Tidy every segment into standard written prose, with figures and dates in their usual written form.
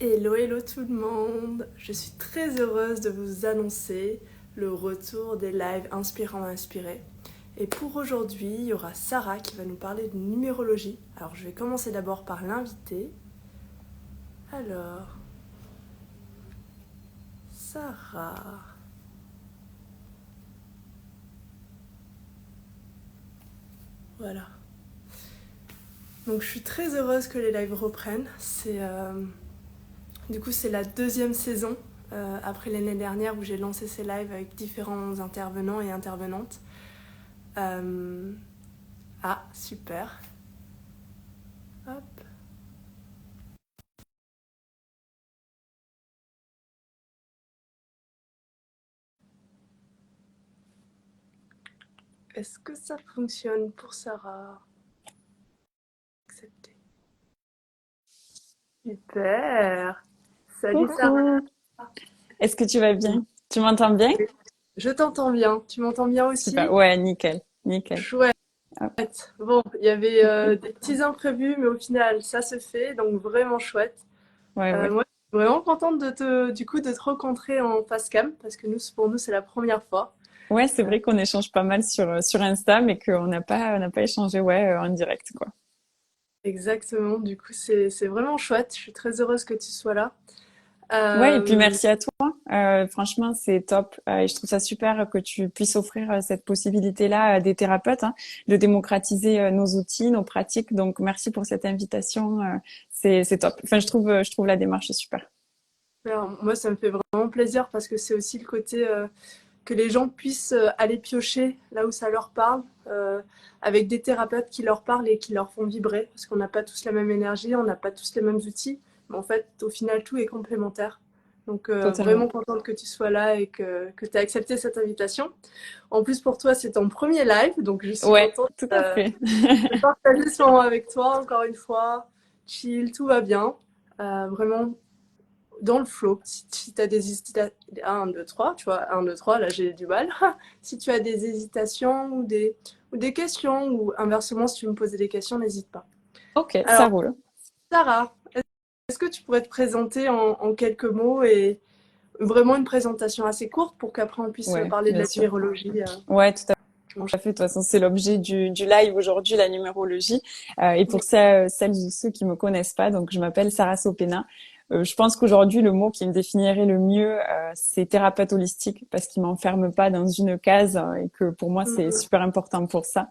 Hello, hello tout le monde! Je suis très heureuse de vous annoncer le retour des lives inspirants inspirés. Et pour aujourd'hui, il y aura Sarah qui va nous parler de numérologie. Alors je vais commencer d'abord par l'inviter. Alors, Sarah. Voilà. Donc je suis très heureuse que les lives reprennent. Du coup, c'est la deuxième saison après l'année dernière où j'ai lancé ces lives avec différents intervenants et intervenantes. Ah, super. Hop. Est-ce que ça fonctionne pour Sarah? Accepter. Super. Salut Sarah. Coucou, est-ce que tu vas bien? Tu m'entends bien? Je t'entends bien. Tu m'entends bien Super, aussi? ouais, nickel, nickel. Chouette. Hop. Bon, il y avait des petits imprévus, mais au final, ça se fait, donc vraiment chouette. Ouais, ouais. Moi, je suis vraiment contente du coup, de te rencontrer en face cam, parce que pour nous, c'est la première fois. Ouais, c'est Euh, vrai qu'on échange pas mal sur Insta, mais qu'on n'a pas échangé, ouais, en direct, quoi. Exactement. Du coup, c'est vraiment chouette. Je suis très heureuse que tu sois là. Ouais, et puis Euh, merci à toi. Franchement, c'est top. Et je trouve ça super que tu puisses offrir cette possibilité-là à des thérapeutes, hein, de démocratiser nos outils, nos pratiques. Donc, merci pour cette invitation. C'est top. Enfin, je trouve la démarche super. alors, moi, ça me fait vraiment plaisir parce que c'est aussi le côté que les gens puissent aller piocher là où ça leur parle, avec des thérapeutes qui leur parlent et qui leur font vibrer, parce qu'on n'a pas tous la même énergie, on n'a pas tous les mêmes outils, mais en fait, au final, tout est complémentaire. Donc, vraiment Totalement. contente que tu sois là et que tu as accepté cette invitation. En plus, pour toi, c'est ton premier live, donc je suis Ouais, contente tout à fait. de partager ce moment avec toi, encore une fois. Chill, tout va bien. Vraiment, dans le flow. Si tu as des hésitations, 1, 2, 3, tu vois, 1, 2, 3, là j'ai du mal. Si tu as des hésitations ou des questions, ou inversement, si tu me posais des questions, n'hésite pas. Ok, ça Alors, roule. Sarah, est-ce que tu pourrais te présenter en quelques mots et vraiment une présentation assez courte pour qu'après on puisse Ouais, parler de bien la sûr. numérologie Ouais, tout à fait. De toute façon, c'est l'objet du live aujourd'hui, la numérologie. Et pour ça, celles ou ceux qui me connaissent pas, donc je m'appelle Sarah Sopena. Je pense qu'aujourd'hui, le mot qui me définirait le mieux, c'est thérapeute holistique, parce qu'il m'enferme pas dans une case et que pour moi, c'est super important pour ça.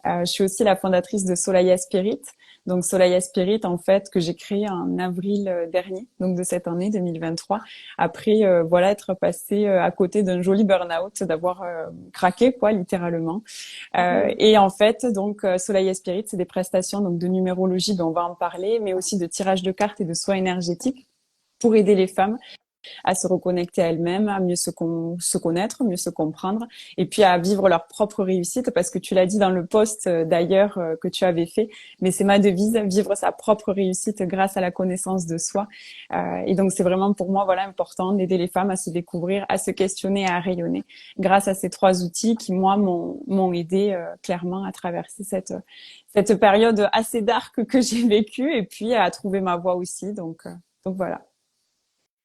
Je suis aussi la fondatrice de Solaya Spirit. Donc Solaya Spirit, en fait, que j'ai créé en avril dernier, donc de cette année 2023. Après, voilà, être passée à côté d'un joli burn-out, d'avoir craqué, quoi, littéralement. Et en fait, donc Solaya Spirit, c'est des prestations donc de numérologie, dont on va en parler, mais aussi de tirage de cartes et de soins énergétiques pour aider les femmes à se reconnecter à elles-mêmes, à mieux se connaître, mieux se comprendre, et puis à vivre leur propre réussite, parce que tu l'as dit dans le post d'ailleurs que tu avais fait, mais c'est ma devise, vivre sa propre réussite grâce à la connaissance de soi. Et donc c'est vraiment pour moi voilà important d'aider les femmes à se découvrir, à se questionner, à rayonner, grâce à ces trois outils qui moi m'ont aidé clairement à traverser cette période assez dark que j'ai vécue, et puis à trouver ma voie aussi. Donc voilà.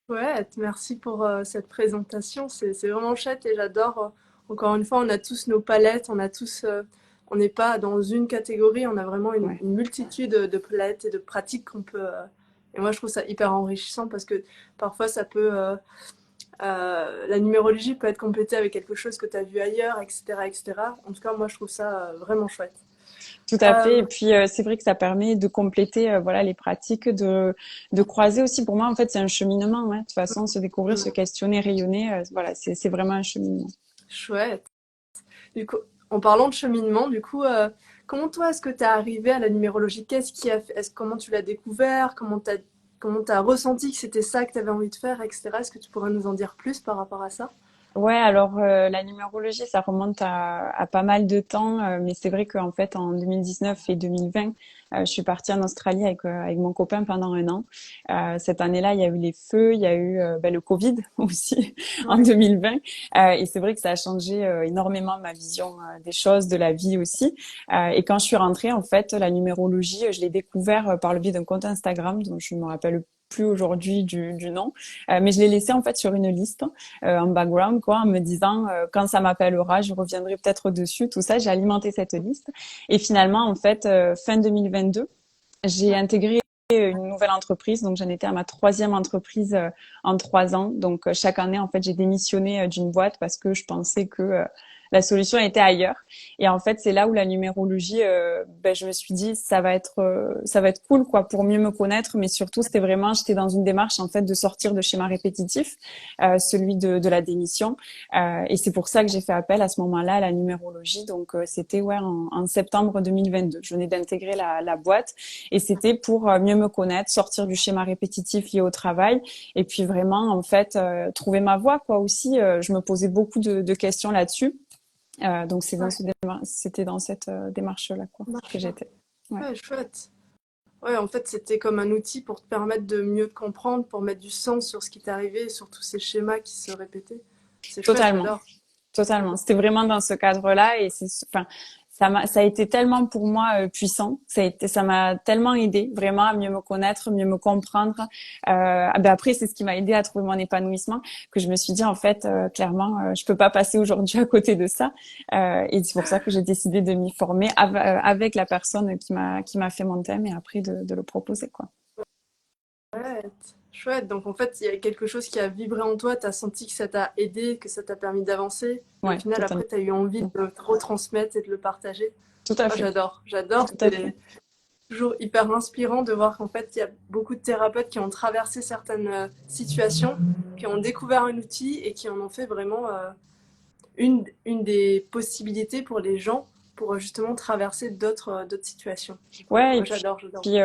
Ouais, merci pour cette présentation. C'est vraiment chouette et j'adore. Encore une fois, on a tous nos palettes, on n'est pas dans une catégorie, on a vraiment Ouais, une multitude de palettes et de pratiques qu'on peut. Et moi, je trouve ça hyper enrichissant parce que parfois, la numérologie peut être complétée avec quelque chose que tu as vu ailleurs, etc., etc. En tout cas, moi, je trouve ça vraiment chouette. tout à fait. Et Euh, puis c'est vrai que ça permet de compléter voilà les pratiques, de croiser aussi. Pour moi, en fait, c'est un cheminement. Hein. De toute façon, se découvrir, se questionner, rayonner, voilà, c'est vraiment un cheminement. Chouette. Du coup, en parlant de cheminement, du coup, comment toi est-ce que tu es arrivé à la numérologie? Qu'est-ce qui a fait, comment tu l'as découvert? Comment t'as ressenti que c'était ça que tu avais envie de faire, etc. Est-ce que tu pourrais nous en dire plus par rapport à ça? Ouais, alors la numérologie, ça remonte à pas mal de temps, mais c'est vrai qu'en fait, en 2019 et 2020, je suis partie en Australie avec mon copain pendant un an. Cette année-là, il y a eu les feux, il y a eu le Covid aussi en Ouais. 2020, et c'est vrai que ça a changé énormément ma vision des choses, de la vie aussi. Et quand je suis rentrée, en fait, la numérologie, je l'ai découvert par le biais d'un compte Instagram dont je me rappelle plus aujourd'hui du nom, mais je l'ai laissé en fait sur une liste en background, quoi, en me disant quand ça m'appellera, je reviendrai peut-être dessus, tout ça. J'ai alimenté cette liste et finalement, en fait, fin 2022, j'ai intégré une nouvelle entreprise, donc j'en étais à ma troisième entreprise en 3 ans. Donc chaque année, en fait, j'ai démissionné d'une boîte parce que je pensais que la solution était ailleurs. Et en fait, c'est là où la numérologie, je me suis dit, ça va être cool, quoi, pour mieux me connaître. Mais surtout, c'était vraiment, j'étais dans une démarche en fait de sortir de schéma répétitif, celui de la démission. Et c'est pour ça que j'ai fait appel à ce moment-là à la numérologie. Donc c'était en septembre 2022. Je venais d'intégrer la boîte et c'était pour mieux me connaître, sortir du schéma répétitif lié au travail et puis vraiment en fait trouver ma voie, quoi. Aussi, je me posais beaucoup de questions là-dessus. Donc Ouais. c'était dans cette démarche-là, quoi, que D'accord. j'étais. Ouais, Ouais, chouette. Ouais, en fait, c'était comme un outil pour te permettre de mieux te comprendre, pour mettre du sens sur ce qui t'est arrivé et sur tous ces schémas qui se répétaient. C'est chouette, totalement. j'adore. Totalement. C'était vraiment dans ce cadre-là et enfin, ça a été tellement pour moi puissant. Ça m'a tellement aidé vraiment à mieux me connaître, mieux me comprendre. Après, c'est ce qui m'a aidé à trouver mon épanouissement que je me suis dit en fait, clairement, je peux pas passer aujourd'hui à côté de ça. Et c'est pour ça que j'ai décidé de m'y former avec la personne qui m'a fait mon thème et après de le proposer, quoi. Chouette. Chouette. Donc, en fait, il y a quelque chose qui a vibré en toi, tu as senti que ça t'a aidé, que ça t'a permis d'avancer. Et au Ouais, final, totalement. après, tu as eu envie de te retransmettre et de le partager. Tout à Ah, fait. j'adore. J'adore. Tout à fait. C'est toujours hyper inspirant de voir qu'en fait, il y a beaucoup de thérapeutes qui ont traversé certaines situations, qui ont découvert un outil et qui en ont fait vraiment une des possibilités pour les gens pour justement traverser d'autres situations. Donc, Ouais, et moi, j'adore, j'adore. puis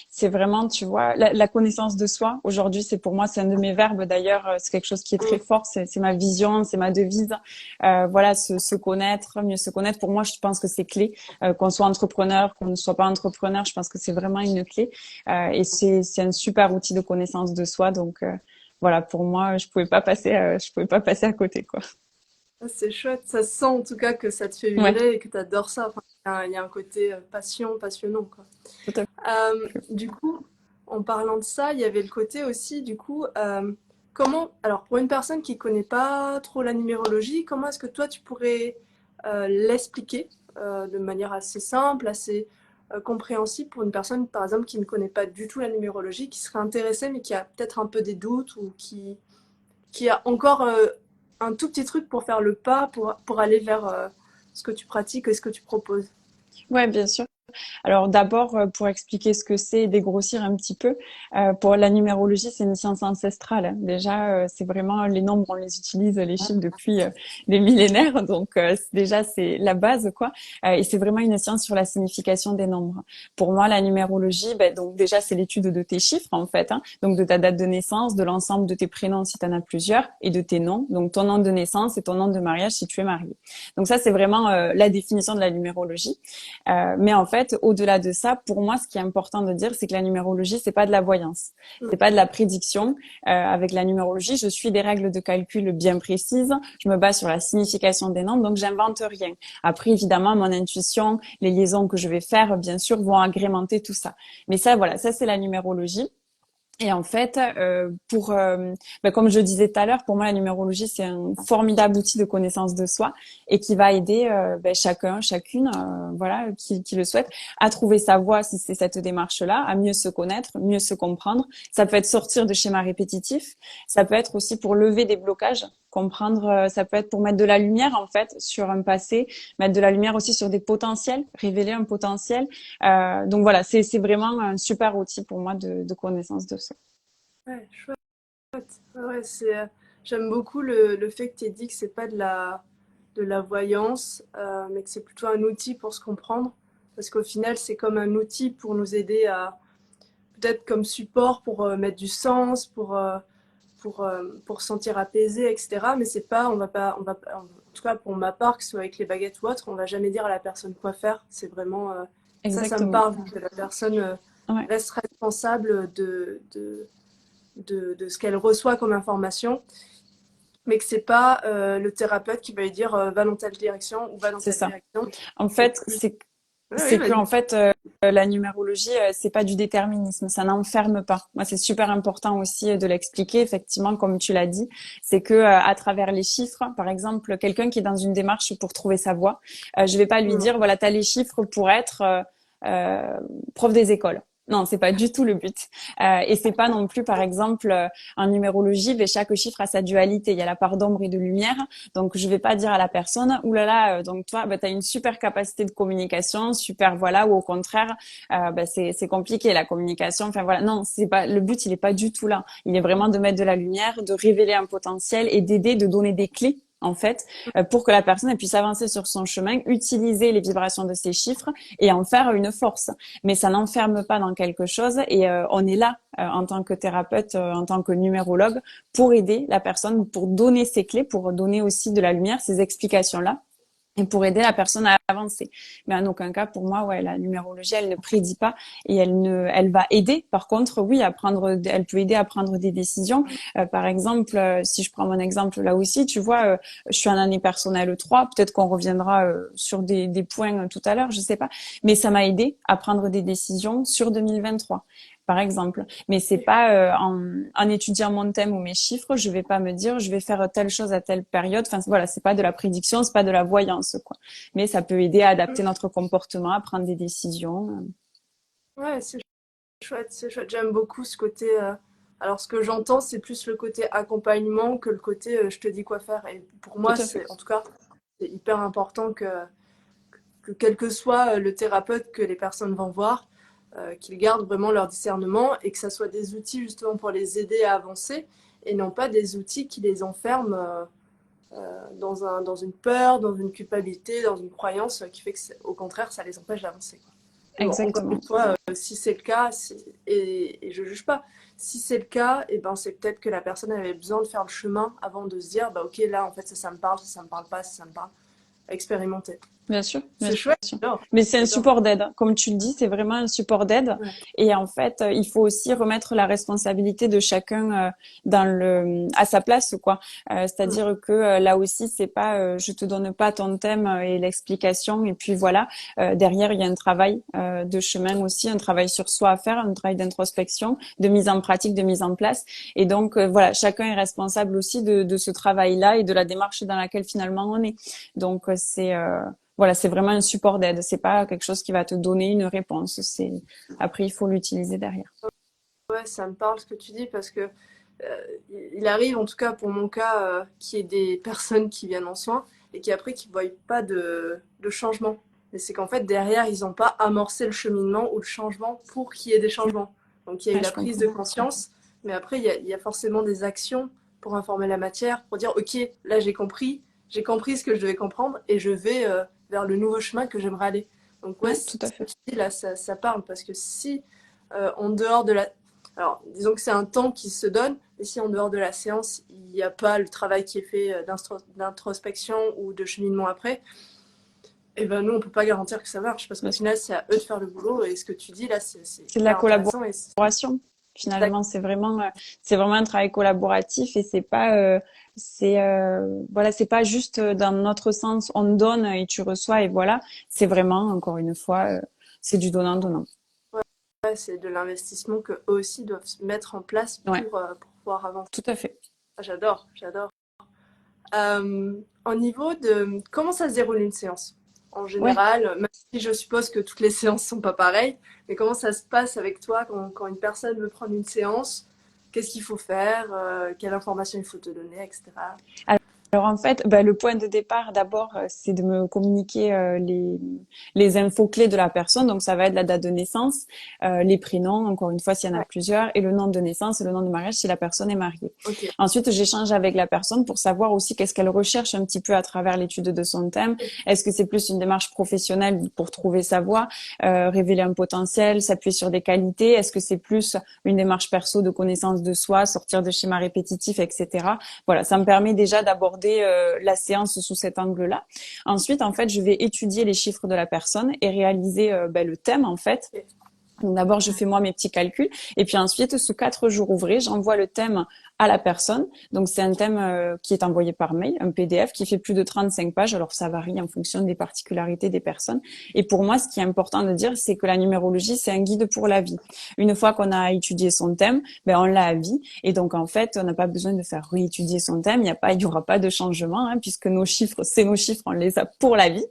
c'est vraiment, tu vois, la connaissance de soi. Aujourd'hui, c'est pour moi, c'est un de mes verbes. D'ailleurs, c'est quelque chose qui est très Mm. fort. C'est ma vision, c'est ma devise. Voilà, se connaître, mieux se connaître. Pour moi, je pense que c'est clé. Qu'on soit entrepreneur, qu'on ne soit pas entrepreneur, je pense que c'est vraiment une clé. Et c'est un super outil de connaissance de soi. Donc voilà, pour moi, je pouvais pas passer à côté, quoi. Ah, c'est chouette, ça se sent en tout cas que ça te fait Ouais, vibrer et que tu adores ça. Enfin, il y a un côté passion, passionnant, quoi. tout à fait. Du coup, en parlant de ça, il y avait le côté aussi, du coup, alors pour une personne qui connaît pas trop la numérologie, comment est-ce que toi tu pourrais l'expliquer de manière assez simple, assez compréhensible pour une personne, par exemple, qui ne connaît pas du tout la numérologie, qui serait intéressée mais qui a peut-être un peu des doutes ou qui a encore un tout petit truc pour faire le pas, pour aller vers ce que tu pratiques et ce que tu proposes. Ouais, bien sûr. Alors d'abord, pour expliquer ce que c'est et dégrossir un petit peu, pour la numérologie, c'est une science ancestrale, hein. Déjà, c'est vraiment les nombres, on les utilise, les chiffres depuis des millénaires, donc déjà c'est la base, quoi. Et c'est vraiment une science sur la signification des nombres. Pour moi, la numérologie, donc déjà c'est l'étude de tes chiffres en fait, hein, donc de ta date de naissance, de l'ensemble de tes prénoms si tu en as plusieurs, et de tes noms, donc ton nom de naissance et ton nom de mariage si tu es marié. Donc ça c'est vraiment la définition de la numérologie. Mais en fait, au-delà de ça, pour moi, ce qui est important de dire, c'est que la numérologie, c'est pas de la voyance, c'est pas de la prédiction. Avec la numérologie, je suis des règles de calcul bien précises. Je me base sur la signification des nombres, donc j'invente rien. Après, évidemment, mon intuition, les liaisons que je vais faire, bien sûr, vont agrémenter tout ça. Mais ça, voilà, ça c'est la numérologie. Et en fait, comme je le disais tout à l'heure, pour moi, la numérologie, c'est un formidable outil de connaissance de soi et qui va aider chacun, chacune, voilà, qui le souhaite, à trouver sa voie si c'est cette démarche-là, à mieux se connaître, mieux se comprendre. Ça peut être sortir de schémas répétitifs, ça peut être aussi pour lever des blocages, comprendre, ça peut être pour mettre de la lumière, en fait, sur un passé, mettre de la lumière aussi sur des potentiels, révéler un potentiel. Donc voilà, c'est vraiment un super outil pour moi de connaissance de soi. Ouais, chouette. Ouais, j'aime beaucoup le fait que tu aies dit que c'est pas de la voyance, mais que c'est plutôt un outil pour se comprendre. Parce qu'au final, c'est comme un outil pour nous aider à, peut-être comme support pour mettre du sens, pour se sentir apaisé, etc. Mais c'est pas, en tout cas pour ma part, que ce soit avec les baguettes ou autre, on va jamais dire à la personne quoi faire. C'est vraiment, ça me Exactement. parle, que la personne Ouais, reste responsable de ce qu'elle reçoit comme information, mais que c'est pas le thérapeute qui va lui dire va dans telle direction ou va dans c'est telle ça. direction. En C'est fait, plus. Oui, c'est que vas-y. en fait la numérologie c'est pas du déterminisme, ça n'enferme pas. Moi c'est super important aussi de l'expliquer effectivement comme tu l'as dit, c'est que à travers les chiffres, par exemple quelqu'un qui est dans une démarche pour trouver sa voie, je vais pas lui Mm. dire voilà t'as les chiffres pour être prof des écoles. Non, c'est pas du tout le but. Et c'est pas non plus, par exemple, en numérologie, mais chaque chiffre a sa dualité. Il y a la part d'ombre et de lumière. Donc, je vais pas dire à la personne, ouh là là, donc toi, bah, tu as une super capacité de communication, super voilà, ou au contraire, bah, c'est compliqué la communication. Enfin voilà, non, c'est pas le but, il est pas du tout là. Il est vraiment de mettre de la lumière, de révéler un potentiel et d'aider, de donner des clés en fait, pour que la personne elle puisse avancer sur son chemin, utiliser les vibrations de ces chiffres et en faire une force. Mais ça n'enferme pas dans quelque chose et on est là en tant que thérapeute, en tant que numérologue, pour aider la personne, pour donner ses clés, pour donner aussi de la lumière, ces explications-là, et pour aider la personne à avancer. Mais en aucun cas, pour moi, ouais, la numérologie, elle ne prédit pas et elle va aider. Par contre, oui, elle peut aider à prendre des décisions. Par exemple, si je prends mon exemple là aussi, tu vois, je suis en année personnelle 3, peut-être qu'on reviendra sur des points tout à l'heure, je sais pas. Mais ça m'a aidé à prendre des décisions sur 2023. Par exemple, mais c'est pas en étudiant mon thème ou mes chiffres, je vais pas me dire je vais faire telle chose à telle période. Enfin voilà, c'est pas de la prédiction, c'est pas de la voyance quoi. Mais ça peut aider à adapter notre comportement, à prendre des décisions. Ouais, c'est chouette, c'est chouette. J'aime beaucoup ce côté. Alors, ce que j'entends, c'est plus le côté accompagnement que le côté je te dis quoi faire. Et pour Tout moi, à fait. c'est en tout cas, c'est hyper important que quel que soit le thérapeute que les personnes vont voir, qu'ils gardent vraiment leur discernement et que ça soit des outils justement pour les aider à avancer et non pas des outils qui les enferment dans une peur, dans une culpabilité, dans une croyance qui fait que, au contraire, ça les empêche d'avancer. Mais bon, encore une Exactement. fois, si c'est le cas, et je juge pas, si c'est le cas, et ben c'est peut-être que la personne avait besoin de faire le chemin avant de se dire, bah ok, là en fait ça me parle, ça me parle pas, ça me parle. Expérimenter. Bien sûr, bien C'est chouette, sûr. j'adore, Mais c'est un j'adore. support d'aide. Comme tu le dis, c'est vraiment un support d'aide. Ouais. Et en fait, il faut aussi remettre la responsabilité de chacun à sa place, quoi. Mm. C'est-à-dire que là aussi, c'est pas, je te donne pas ton thème et l'explication, et puis voilà. Derrière, il y a un travail de chemin aussi, un travail sur soi à faire, un travail d'introspection, de mise en pratique, de mise en place. Et donc, voilà, chacun est responsable aussi de ce travail-là et de la démarche dans laquelle finalement on est. Donc, voilà, c'est vraiment un support d'aide. C'est pas quelque chose qui va te donner une réponse. Après, il faut l'utiliser derrière. Ouais, ça me parle ce que tu dis parce que il arrive, en tout cas pour mon cas, qu'il y ait des personnes qui viennent en soins et qui après qui ne voient pas de changement. Et c'est qu'en fait derrière ils n'ont pas amorcé le cheminement ou le changement pour qu'il y ait des changements. Donc il y a eu Ouais, la je prise comprends. de conscience, mais après il y a forcément des actions pour informer la matière, pour dire ok, là j'ai compris ce que je devais comprendre et je vais vers le nouveau chemin que j'aimerais aller. Donc ouais, Ouais, ce tout à que fait. tu dis là, ça parle parce que si en dehors de la... Alors, disons que c'est un temps qui se donne, et si en dehors de la séance, il n'y a pas le travail qui est fait d'introspection ou de cheminement après, et ben nous, on ne peut pas garantir que ça marche, parce qu'au Bien sûr. final, c'est à eux de faire le boulot, et ce que tu dis là, c'est C'est de la hyper intéressant. Et collaboration. Finalement, c'est vraiment un travail collaboratif et c'est pas, voilà, c'est pas juste dans notre sens, on donne et tu reçois et voilà. C'est vraiment, encore une fois, c'est du donnant-donnant. ouais, c'est de l'investissement qu'eux aussi doivent se mettre en place Ouais, pour pouvoir avancer. tout à fait. Ah, j'adore, j'adore. Au niveau de comment ça se déroule une séance en Ouais. général, même si je suppose que toutes les séances sont pas pareilles, mais comment ça se passe avec toi quand une personne veut prendre une séance? Qu'est-ce qu'il faut faire? Quelle information il faut te donner, etc. Alors en fait, bah, le point de départ d'abord, c'est de me communiquer les infos clés de la personne. Donc ça va être la date de naissance, les prénoms, encore une fois s'il y en a Ouais, plusieurs, et le nom de naissance et le nom de mariage si la personne est mariée. ok. Ensuite, j'échange avec la personne pour savoir aussi qu'est-ce qu'elle recherche un petit peu à travers l'étude de son thème. Est-ce que c'est plus une démarche professionnelle pour trouver sa voie, révéler un potentiel, s'appuyer sur des qualités? Est-ce que c'est plus une démarche perso de connaissance de soi, sortir de schémas répétitifs, etc. Voilà, ça me permet déjà d'aborder la séance sous cet angle-là. Ensuite, en fait, je vais étudier les chiffres de la personne et réaliser le thème, en fait. Ok. Donc d'abord, je fais moi mes petits calculs et puis ensuite, sous 4 jours ouvrés, j'envoie le thème à la personne. Donc c'est un thème qui est envoyé par mail, un PDF qui fait plus de 35 pages. Alors ça varie en fonction des particularités des personnes. Et pour moi, ce qui est important de dire, c'est que la numérologie, c'est un guide pour la vie. Une fois qu'on a étudié son thème, ben on l'a à vie. Et donc en fait, on n'a pas besoin de faire réétudier son thème. Il y aura pas de changement hein, puisque nos chiffres, c'est nos chiffres, on les a pour la vie.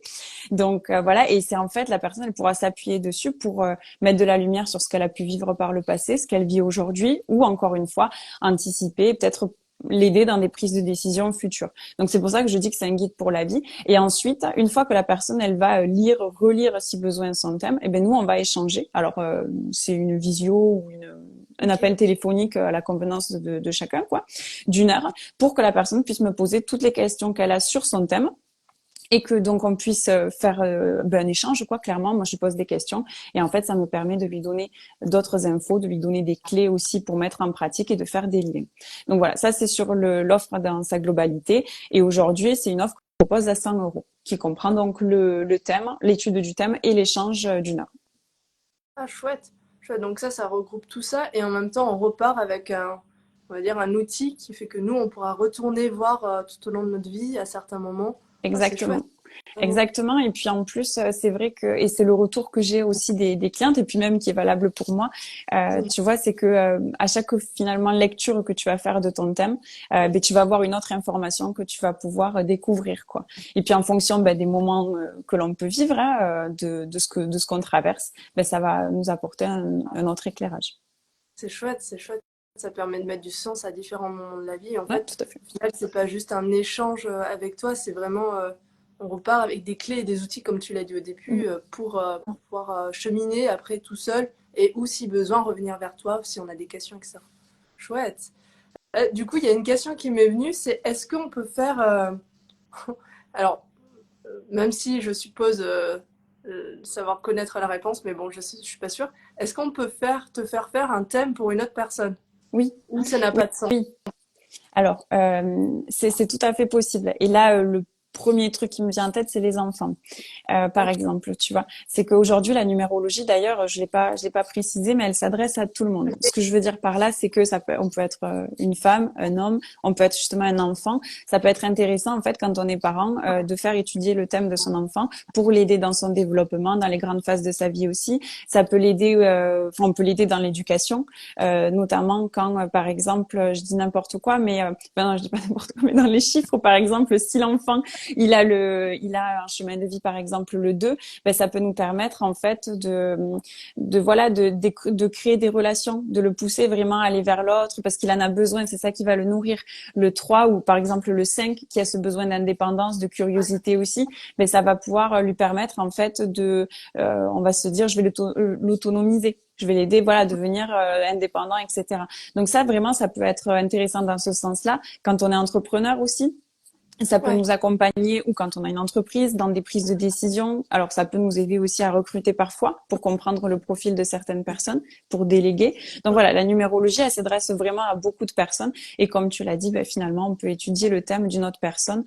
Donc voilà. Et c'est en fait la personne, elle pourra s'appuyer dessus pour mettre de la lumière sur ce qu'elle a pu vivre par le passé, ce qu'elle vit aujourd'hui, ou encore une fois, anticiper, peut-être l'aider dans des prises de décision futures. Donc c'est pour ça que je dis que c'est un guide pour la vie. Et ensuite, une fois que la personne elle va lire, relire si besoin son thème, et ben nous on va échanger. Alors c'est une visio ou un appel téléphonique à la convenance de chacun, quoi, d'1 heure, pour que la personne puisse me poser toutes les questions qu'elle a sur son thème et que donc on puisse faire un échange, quoi. Clairement, moi je lui pose des questions et en fait ça me permet de lui donner d'autres infos, de lui donner des clés aussi pour mettre en pratique et de faire des liens. Donc voilà, ça c'est sur l'offre dans sa globalité. Et aujourd'hui, c'est une offre que je propose à 100 € qui comprend donc le thème, l'étude du thème et l'échange d'1 heure. Ah, chouette. Chouette. Donc ça regroupe tout ça et en même temps, on repart avec on va dire un outil qui fait que nous, on pourra retourner voir tout au long de notre vie à certains moments. Ah, c'est chouette. Exactement. Vraiment. Exactement. Et puis en plus, c'est vrai que, et c'est le retour que j'ai aussi des clientes, et puis même qui est valable pour moi, tu vois, c'est que à chaque finalement lecture que tu vas faire de ton thème, ben, tu vas avoir une autre information que tu vas pouvoir découvrir, quoi. Et puis en fonction ben, des moments que l'on peut vivre, hein, de ce qu'on traverse, ben, ça va nous apporter un autre éclairage. C'est chouette, c'est chouette. Ça permet de mettre du sens à différents moments de la vie. En Ouais, fait, tout à fait. au final, c'est pas juste un échange avec toi, c'est vraiment, on repart avec des clés et des outils, comme tu l'as dit au Mm. début, pour pouvoir cheminer après tout seul et ou si besoin revenir vers toi si on a des questions, etc. Chouette. Du coup, il y a une question qui m'est venue, c'est est-ce qu'on peut faire, alors, même si je suppose savoir connaître la réponse, mais bon, je suis pas sûre, est-ce qu'on peut te faire faire un thème pour une autre personne? Oui, Ou ça n'a oui, pas de sens. oui. Alors, c'est tout à fait possible. Et là, le premier truc qui me vient en tête, c'est les enfants. Par Ok. exemple, tu vois, c'est qu'aujourd'hui la numérologie, d'ailleurs, je l'ai pas précisé, mais elle s'adresse à tout le monde. Ce que je veux dire par là, c'est que on peut être une femme, un homme, on peut être justement un enfant. Ça peut être intéressant en fait quand on est parent de faire étudier le thème de son enfant pour l'aider dans son développement, dans les grandes phases de sa vie aussi. Ça peut l'aider, enfin, on peut l'aider dans l'éducation, notamment quand, par exemple, je dis n'importe quoi, mais non, je dis pas n'importe quoi, mais dans les chiffres, par exemple, si l'enfant il a un chemin de vie, par exemple, le 2, ben, ça peut nous permettre, en fait, voilà, de créer des relations, de le pousser vraiment à aller vers l'autre parce qu'il en a besoin. C'est ça qui va le nourrir. Le 3 ou, par exemple, le 5 qui a ce besoin d'indépendance, de curiosité aussi, ben, ça va pouvoir lui permettre, en fait, on va se dire, je vais l'autonomiser. Je vais l'aider, voilà, à devenir indépendant, etc. Donc ça, vraiment, ça peut être intéressant dans ce sens-là. Quand on est entrepreneur aussi, ça peut Ouais. nous accompagner ou quand on a une entreprise dans des prises de décision. Alors, ça peut nous aider aussi à recruter parfois pour comprendre le profil de certaines personnes, pour déléguer. Donc voilà, la numérologie, elle s'adresse vraiment à beaucoup de personnes. Et comme tu l'as dit, ben, finalement, on peut étudier le thème d'une autre personne,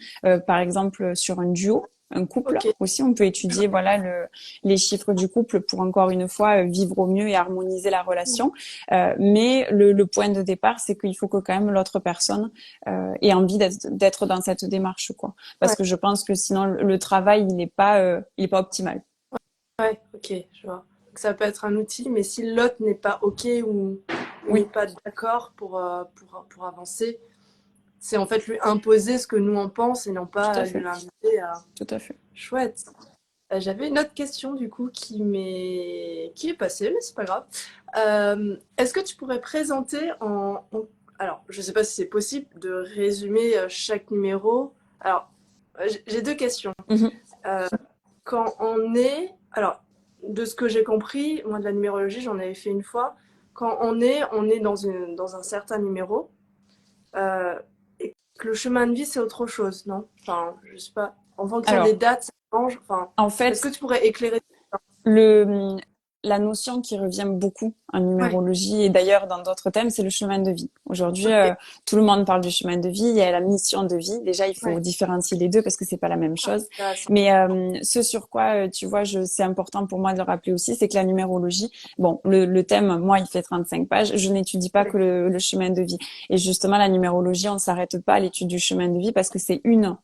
par exemple sur un duo. Un couple Ok. aussi, on peut étudier voilà les chiffres du couple pour encore une fois vivre au mieux et harmoniser la relation. Mais le point de départ, c'est qu'il faut que quand même l'autre personne ait envie d'être dans cette démarche, quoi. Parce Ouais. que je pense que sinon le travail il est pas optimal. Ouais. Ok. Je vois. Donc, ça peut être un outil, mais si l'autre n'est pas ok ou n'est Oui, pas d'accord pour avancer, c'est en fait lui imposer ce que nous on pense et non tout à pas lui fait, inviter à. tout à fait. Chouette. J'avais une autre question du coup qui est passée, mais c'est pas grave. Est-ce que tu pourrais présenter alors, je sais pas si c'est possible de résumer chaque numéro. Alors, j'ai deux questions. Mhm. Euh, Quand on est, alors, de ce que j'ai compris, moi de la numérologie, j'en avais fait une fois. Quand on est dans un certain numéro euh, et que le chemin de vie c'est autre chose, non? Enfin, je sais pas. En fonction des Alors, dates, ça change. Enfin, en est-ce que fait, tu pourrais éclairer? le la notion qui revient beaucoup en Ouais, numérologie et d'ailleurs dans d'autres thèmes, c'est le chemin de vie. Aujourd'hui, ok, tout le monde parle du chemin de vie. Il y a la mission de vie. Déjà, il faut ouais. différencier les deux parce que c'est pas la même Ah, chose. intéressant. Mais ce sur quoi, tu vois, c'est important pour moi de le rappeler aussi, c'est que la numérologie, bon, le thème, moi, il fait 35 pages. Je n'étudie pas que Ouais, le chemin de vie. Et justement, la numérologie, on ne s'arrête pas à l'étude du chemin de vie parce que c'est une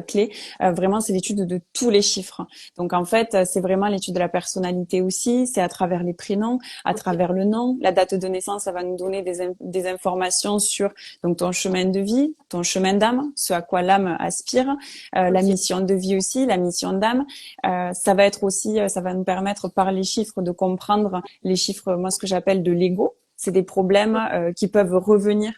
clé. Vraiment, c'est l'étude de tous les chiffres. Donc, en fait, c'est vraiment l'étude de la personnalité aussi. C'est à travers les prénoms, à ok, travers le nom, la date de naissance, ça va nous donner des informations sur donc ton chemin de vie, ton chemin d'âme, ce à quoi l'âme aspire, la ok. mission de vie aussi, la mission d'âme. Ça va être aussi, ça va nous permettre par les chiffres de comprendre les chiffres, moi ce que j'appelle de l'ego. C'est des problèmes qui peuvent revenir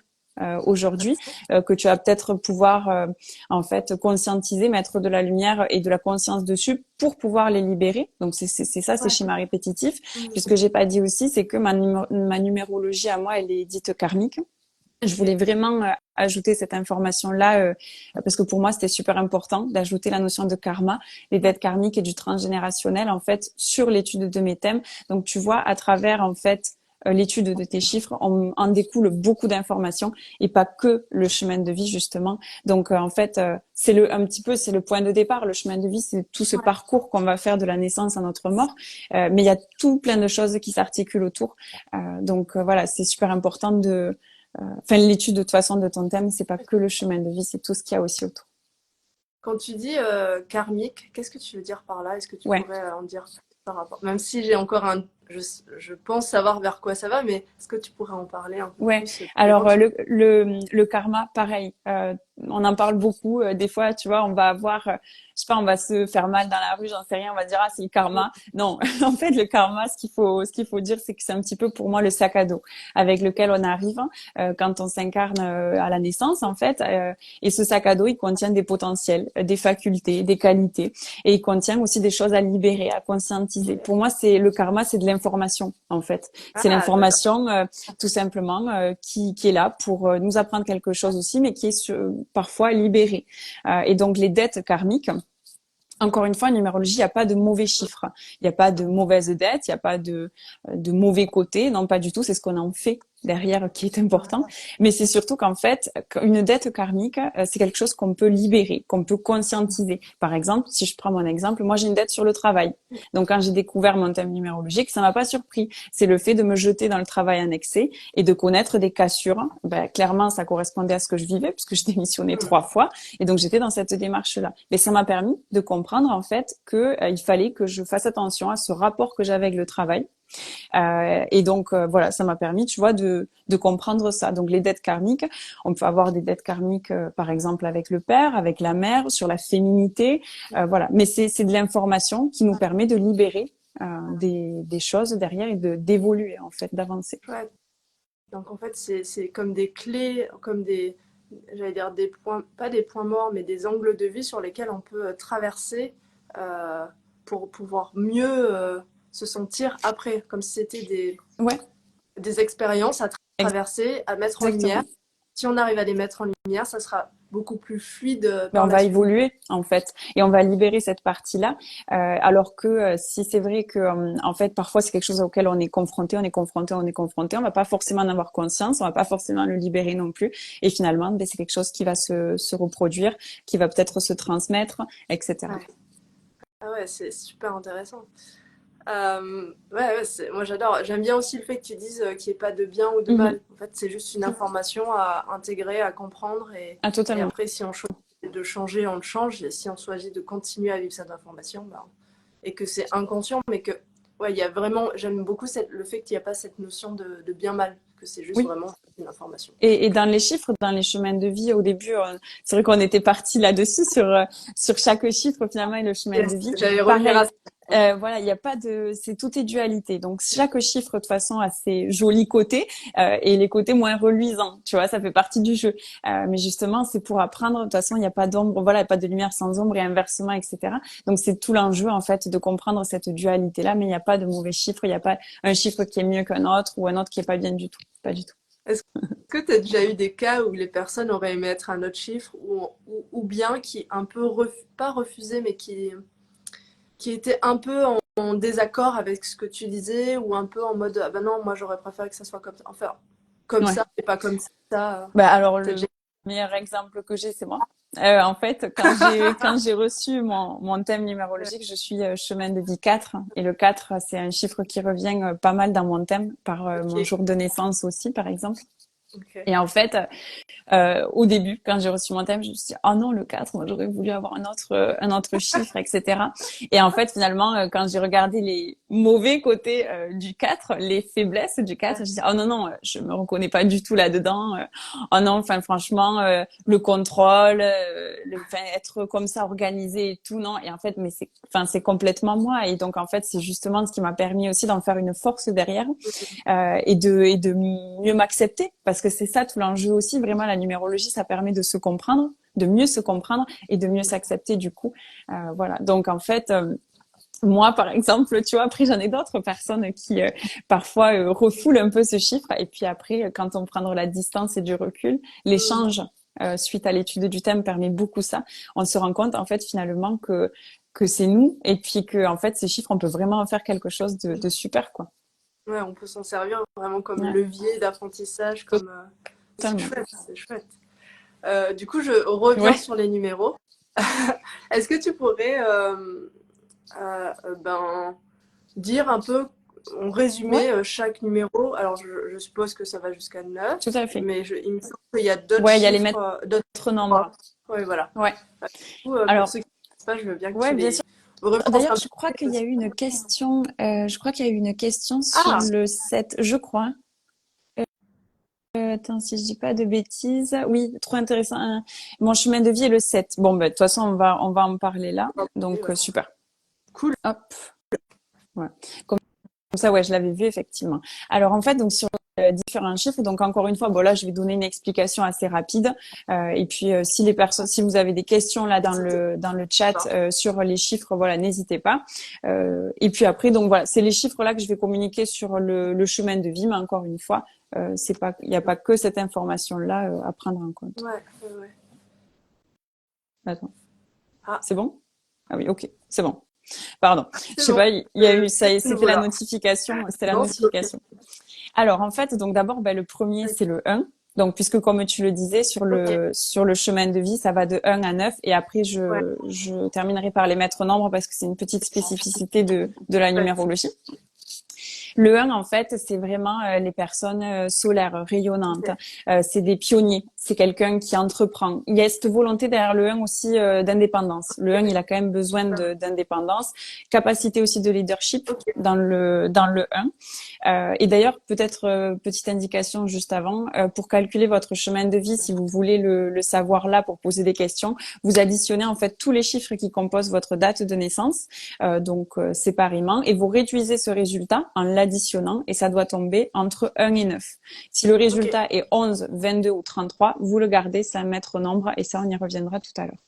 aujourd'hui, que tu vas peut-être pouvoir en fait conscientiser, mettre de la lumière et de la conscience dessus pour pouvoir les libérer. Donc c'est ça, ces Ouais. schémas répétitifs. Puis ce Mhm. que j'ai pas dit aussi, c'est que ma numérologie à moi, elle est dite karmique. Je Ok. voulais vraiment ajouter cette information-là parce que pour moi, c'était super important d'ajouter la notion de karma, les Ouais. dettes karmiques et du transgénérationnel en fait sur l'étude de mes thèmes. Donc tu vois, à travers en fait l'étude de tes chiffres, on en découle beaucoup d'informations et pas que le chemin de vie justement. Donc en fait, c'est un petit peu c'est le point de départ. Le chemin de vie, c'est tout ce Ouais. parcours qu'on va faire de la naissance à notre mort, mais il y a tout plein de choses qui s'articulent autour. Donc voilà, c'est super important de enfin, l'étude de toute façon de ton thème, c'est pas que le chemin de vie, c'est tout ce qu'il y a aussi autour. Quand tu dis karmique, qu'est-ce que tu veux dire par là? Est-ce que tu Ouais. pourrais en dire plus par rapport? Même si j'ai encore je pense savoir vers quoi ça va, mais est-ce que tu pourrais en parler un peu Ouais, plus pour les gens alors qui... le karma, pareil, on en parle beaucoup. Des fois, tu vois, on va avoir, je sais pas, on va se faire mal dans la rue, j'en sais rien, on va dire ah c'est le karma. Non, en fait le karma, ce qu'il faut dire, c'est que c'est un petit peu pour moi le sac à dos avec lequel on arrive quand on s'incarne à la naissance en fait. Et ce sac à dos, il contient des potentiels, des facultés, des qualités, et il contient aussi des choses à libérer, à conscientiser. Pour moi, c'est le karma, c'est de l'information en fait. C'est Ah, d'accord. l'information tout simplement, qui est là pour nous apprendre quelque chose aussi, mais qui est parfois libéré. Et donc les dettes karmiques, encore une fois, en numérologie, il n'y a pas de mauvais chiffres, il n'y a pas de mauvaises dettes, il n'y a pas de mauvais côtés, non pas du tout, c'est ce qu'on en fait derrière qui est important, mais c'est surtout qu'en fait, une dette karmique, c'est quelque chose qu'on peut libérer, qu'on peut conscientiser. Par exemple, si je prends mon exemple, moi j'ai une dette sur le travail. Donc quand j'ai découvert mon thème numérologique, ça m'a pas surpris. C'est le fait de me jeter dans le travail en excès et de connaître des cassures. Ben, clairement, ça correspondait à ce que je vivais puisque je démissionnais 3 fois et donc j'étais dans cette démarche-là. Mais ça m'a permis de comprendre en fait que il fallait que je fasse attention à ce rapport que j'avais avec le travail. Et donc voilà, ça m'a permis, tu vois, de comprendre ça. Donc les dettes karmiques, on peut avoir des dettes karmiques, par exemple avec le père, avec la mère, sur la féminité, voilà. Mais c'est de l'information qui nous permet de libérer des choses derrière et de d'évoluer en fait, d'avancer. Ouais. Donc en fait, c'est comme des clés, comme des, j'allais dire des points, pas des points morts, mais des angles de vie sur lesquels on peut traverser euh, pour pouvoir mieux se sentir après, comme si c'était Ouais, des expériences à traverser, à mettre en lumière. exactement. Si on arrive à les mettre en lumière, ça sera beaucoup plus fluide Ben, par on la va suite. évoluer en fait et on va libérer cette partie-là. Alors que si c'est vrai que en fait parfois c'est quelque chose auquel on est confronté, on va pas forcément en avoir conscience, on va pas forcément le libérer non plus. Et finalement, ben, c'est quelque chose qui va se reproduire, qui va peut-être se transmettre, etc. Ouais. Ah ouais, c'est super intéressant. Ouais, ouais, moi j'adore. J'aime bien aussi le fait que tu dises qu'il n'y ait pas de bien ou de Mhm. mal. En fait, c'est juste une information à intégrer, à comprendre. Ah, Et totalement. après, si on choisit de changer, on le change. Et si on choisit de continuer à vivre cette information, ben, et que c'est inconscient, mais que, ouais, il y a vraiment. J'aime beaucoup le fait qu'il n'y a pas cette notion de bien-mal, que c'est juste Oui. vraiment une information. Et dans les chiffres, dans les chemins de vie, au début, c'est vrai qu'on était parti là-dessus sur chaque chiffre finalement et le chemin de Yes, vie. j'allais revenir à Pareil. ça. Voilà, il n'y a pas de, c'est tout est dualité. Donc chaque chiffre de toute façon a ses jolis côtés et les côtés moins reluisants. Tu vois, ça fait partie du jeu. Mais justement, c'est pour apprendre. De toute façon, il n'y a pas d'ombre. Voilà, il n'y a pas de lumière sans ombre et inversement, etc. Donc c'est tout l'enjeu en fait de comprendre cette dualité-là. Mais il n'y a pas de mauvais chiffre. Il n'y a pas un chiffre qui est mieux qu'un autre ou un autre qui est pas bien du tout. Pas du tout. Est-ce que tu as déjà eu des cas où les personnes auraient aimé être un autre chiffre ou bien qui un peu, pas refusé, mais qui était un peu en désaccord avec ce que tu disais ou un peu en mode ah ben non, moi j'aurais préféré que ça soit comme ça. Enfin, comme Ouais. ça et pas comme ça. Bah alors T'as déjà... le meilleur exemple que j'ai, c'est moi. En fait, quand j'ai reçu mon thème numérologique, je suis chemin de vie 4 et le 4 c'est un chiffre qui revient pas mal dans mon thème par mon Ok, jour de naissance aussi par exemple. ok. Et en fait, au début, quand j'ai reçu mon thème, je me suis dit, oh non, le 4, moi j'aurais voulu avoir un autre chiffre, etc. Et en fait, finalement, quand j'ai regardé les mauvais côtés du 4, les faiblesses du 4, je me suis dit, oh non, non, je me reconnais pas du tout là-dedans. Oh non, enfin franchement, le contrôle, enfin, être comme ça organisé et tout, non. Et en fait, mais c'est complètement moi. Et donc, en fait, c'est justement ce qui m'a permis aussi d'en faire une force derrière et de mieux m'accepter parce que c'est ça tout l'enjeu aussi vraiment la numérologie ça permet de se comprendre de mieux se comprendre et de mieux s'accepter du coup voilà donc en fait moi, par exemple, tu vois, après, j'en ai d'autres personnes qui, parfois, refoulent un peu ce chiffre. Et puis après, quand on prend de la distance et du recul, l'échange suite à l'étude du thème permet beaucoup ça. On se rend compte, en fait, finalement, que c'est nous. Et puis que, en fait, ces chiffres, on peut vraiment en faire quelque chose de super, quoi. Ouais, on peut s'en servir vraiment comme Ouais, levier d'apprentissage, comme c'est totalement. chouette, c'est chouette. Du coup, je reviens Ouais, sur les numéros. Est-ce que tu pourrais ben, dire un peu, en ouais, résumé, chaque numéro? Alors, je suppose que ça va jusqu'à 9, tout à fait. mais il me semble qu'il y a d'autres Ouais, il y a les chiffres, maîtres d'autres nombres. chiffres. Oui, voilà. Ouais. Du coup, pour Alors, ceux qui ne savent pas, je veux bien que ouais, tu bien les sûr. repenses D'ailleurs, un je crois peu. qu'il y a eu une question, je crois qu'il y a eu une question sur Ah, le 7, je crois. Attends, si je dis pas de bêtises. Oui, trop intéressant. Mon chemin de vie est le 7. Bon, ben, de toute façon, on va en parler là. oui, Donc, ouais. super. Cool. Hop. Ouais. Comme ça, ouais, je l'avais vu effectivement. Alors en fait, donc sur différents chiffres, donc encore une fois, bon là, je vais donner une explication assez rapide. Et puis si les personnes, si vous avez des questions là dans le chat sur les chiffres, voilà, n'hésitez pas. Et puis après, donc voilà, c'est les chiffres là que je vais communiquer sur le chemin de vie, mais encore une fois, c'est pas, il n'y a pas que cette information là à prendre en compte. Ouais, ouais, ouais. Attends, Ah, c'est bon? Ah oui, ok, c'est bon. Pardon, je c'est sais bon. pas, il y a eu ça, C'est c'était nouveau la là. notification, c'était la Non, c'est ok. notification. Alors en fait, donc d'abord, ben, le premier c'est le 1. Donc puisque comme tu le disais Ok. sur le chemin de vie, ça va de 1 à 9 et après Ouais, je terminerai par les maîtres nombres parce que c'est une petite spécificité de la chouette. numérologie. Le 1, en fait, c'est vraiment les personnes solaires, rayonnantes. Ok. C'est des pionniers. C'est quelqu'un qui entreprend. Il y a cette volonté derrière le 1 aussi d'indépendance. Le 1, il a quand même besoin d'indépendance. Capacité aussi de leadership Ok. dans le 1. Et d'ailleurs, peut-être petite indication juste avant, pour calculer votre chemin de vie, si vous voulez le savoir là pour poser des questions, vous additionnez en fait tous les chiffres qui composent votre date de naissance, séparément, et vous réduisez ce résultat en l'additionnant, et ça doit tomber entre 1 et 9. Si le Ok. résultat est 11, 22 ou 33, vous le gardez, c'est un maître nombre, et ça, on y reviendra tout à l'heure.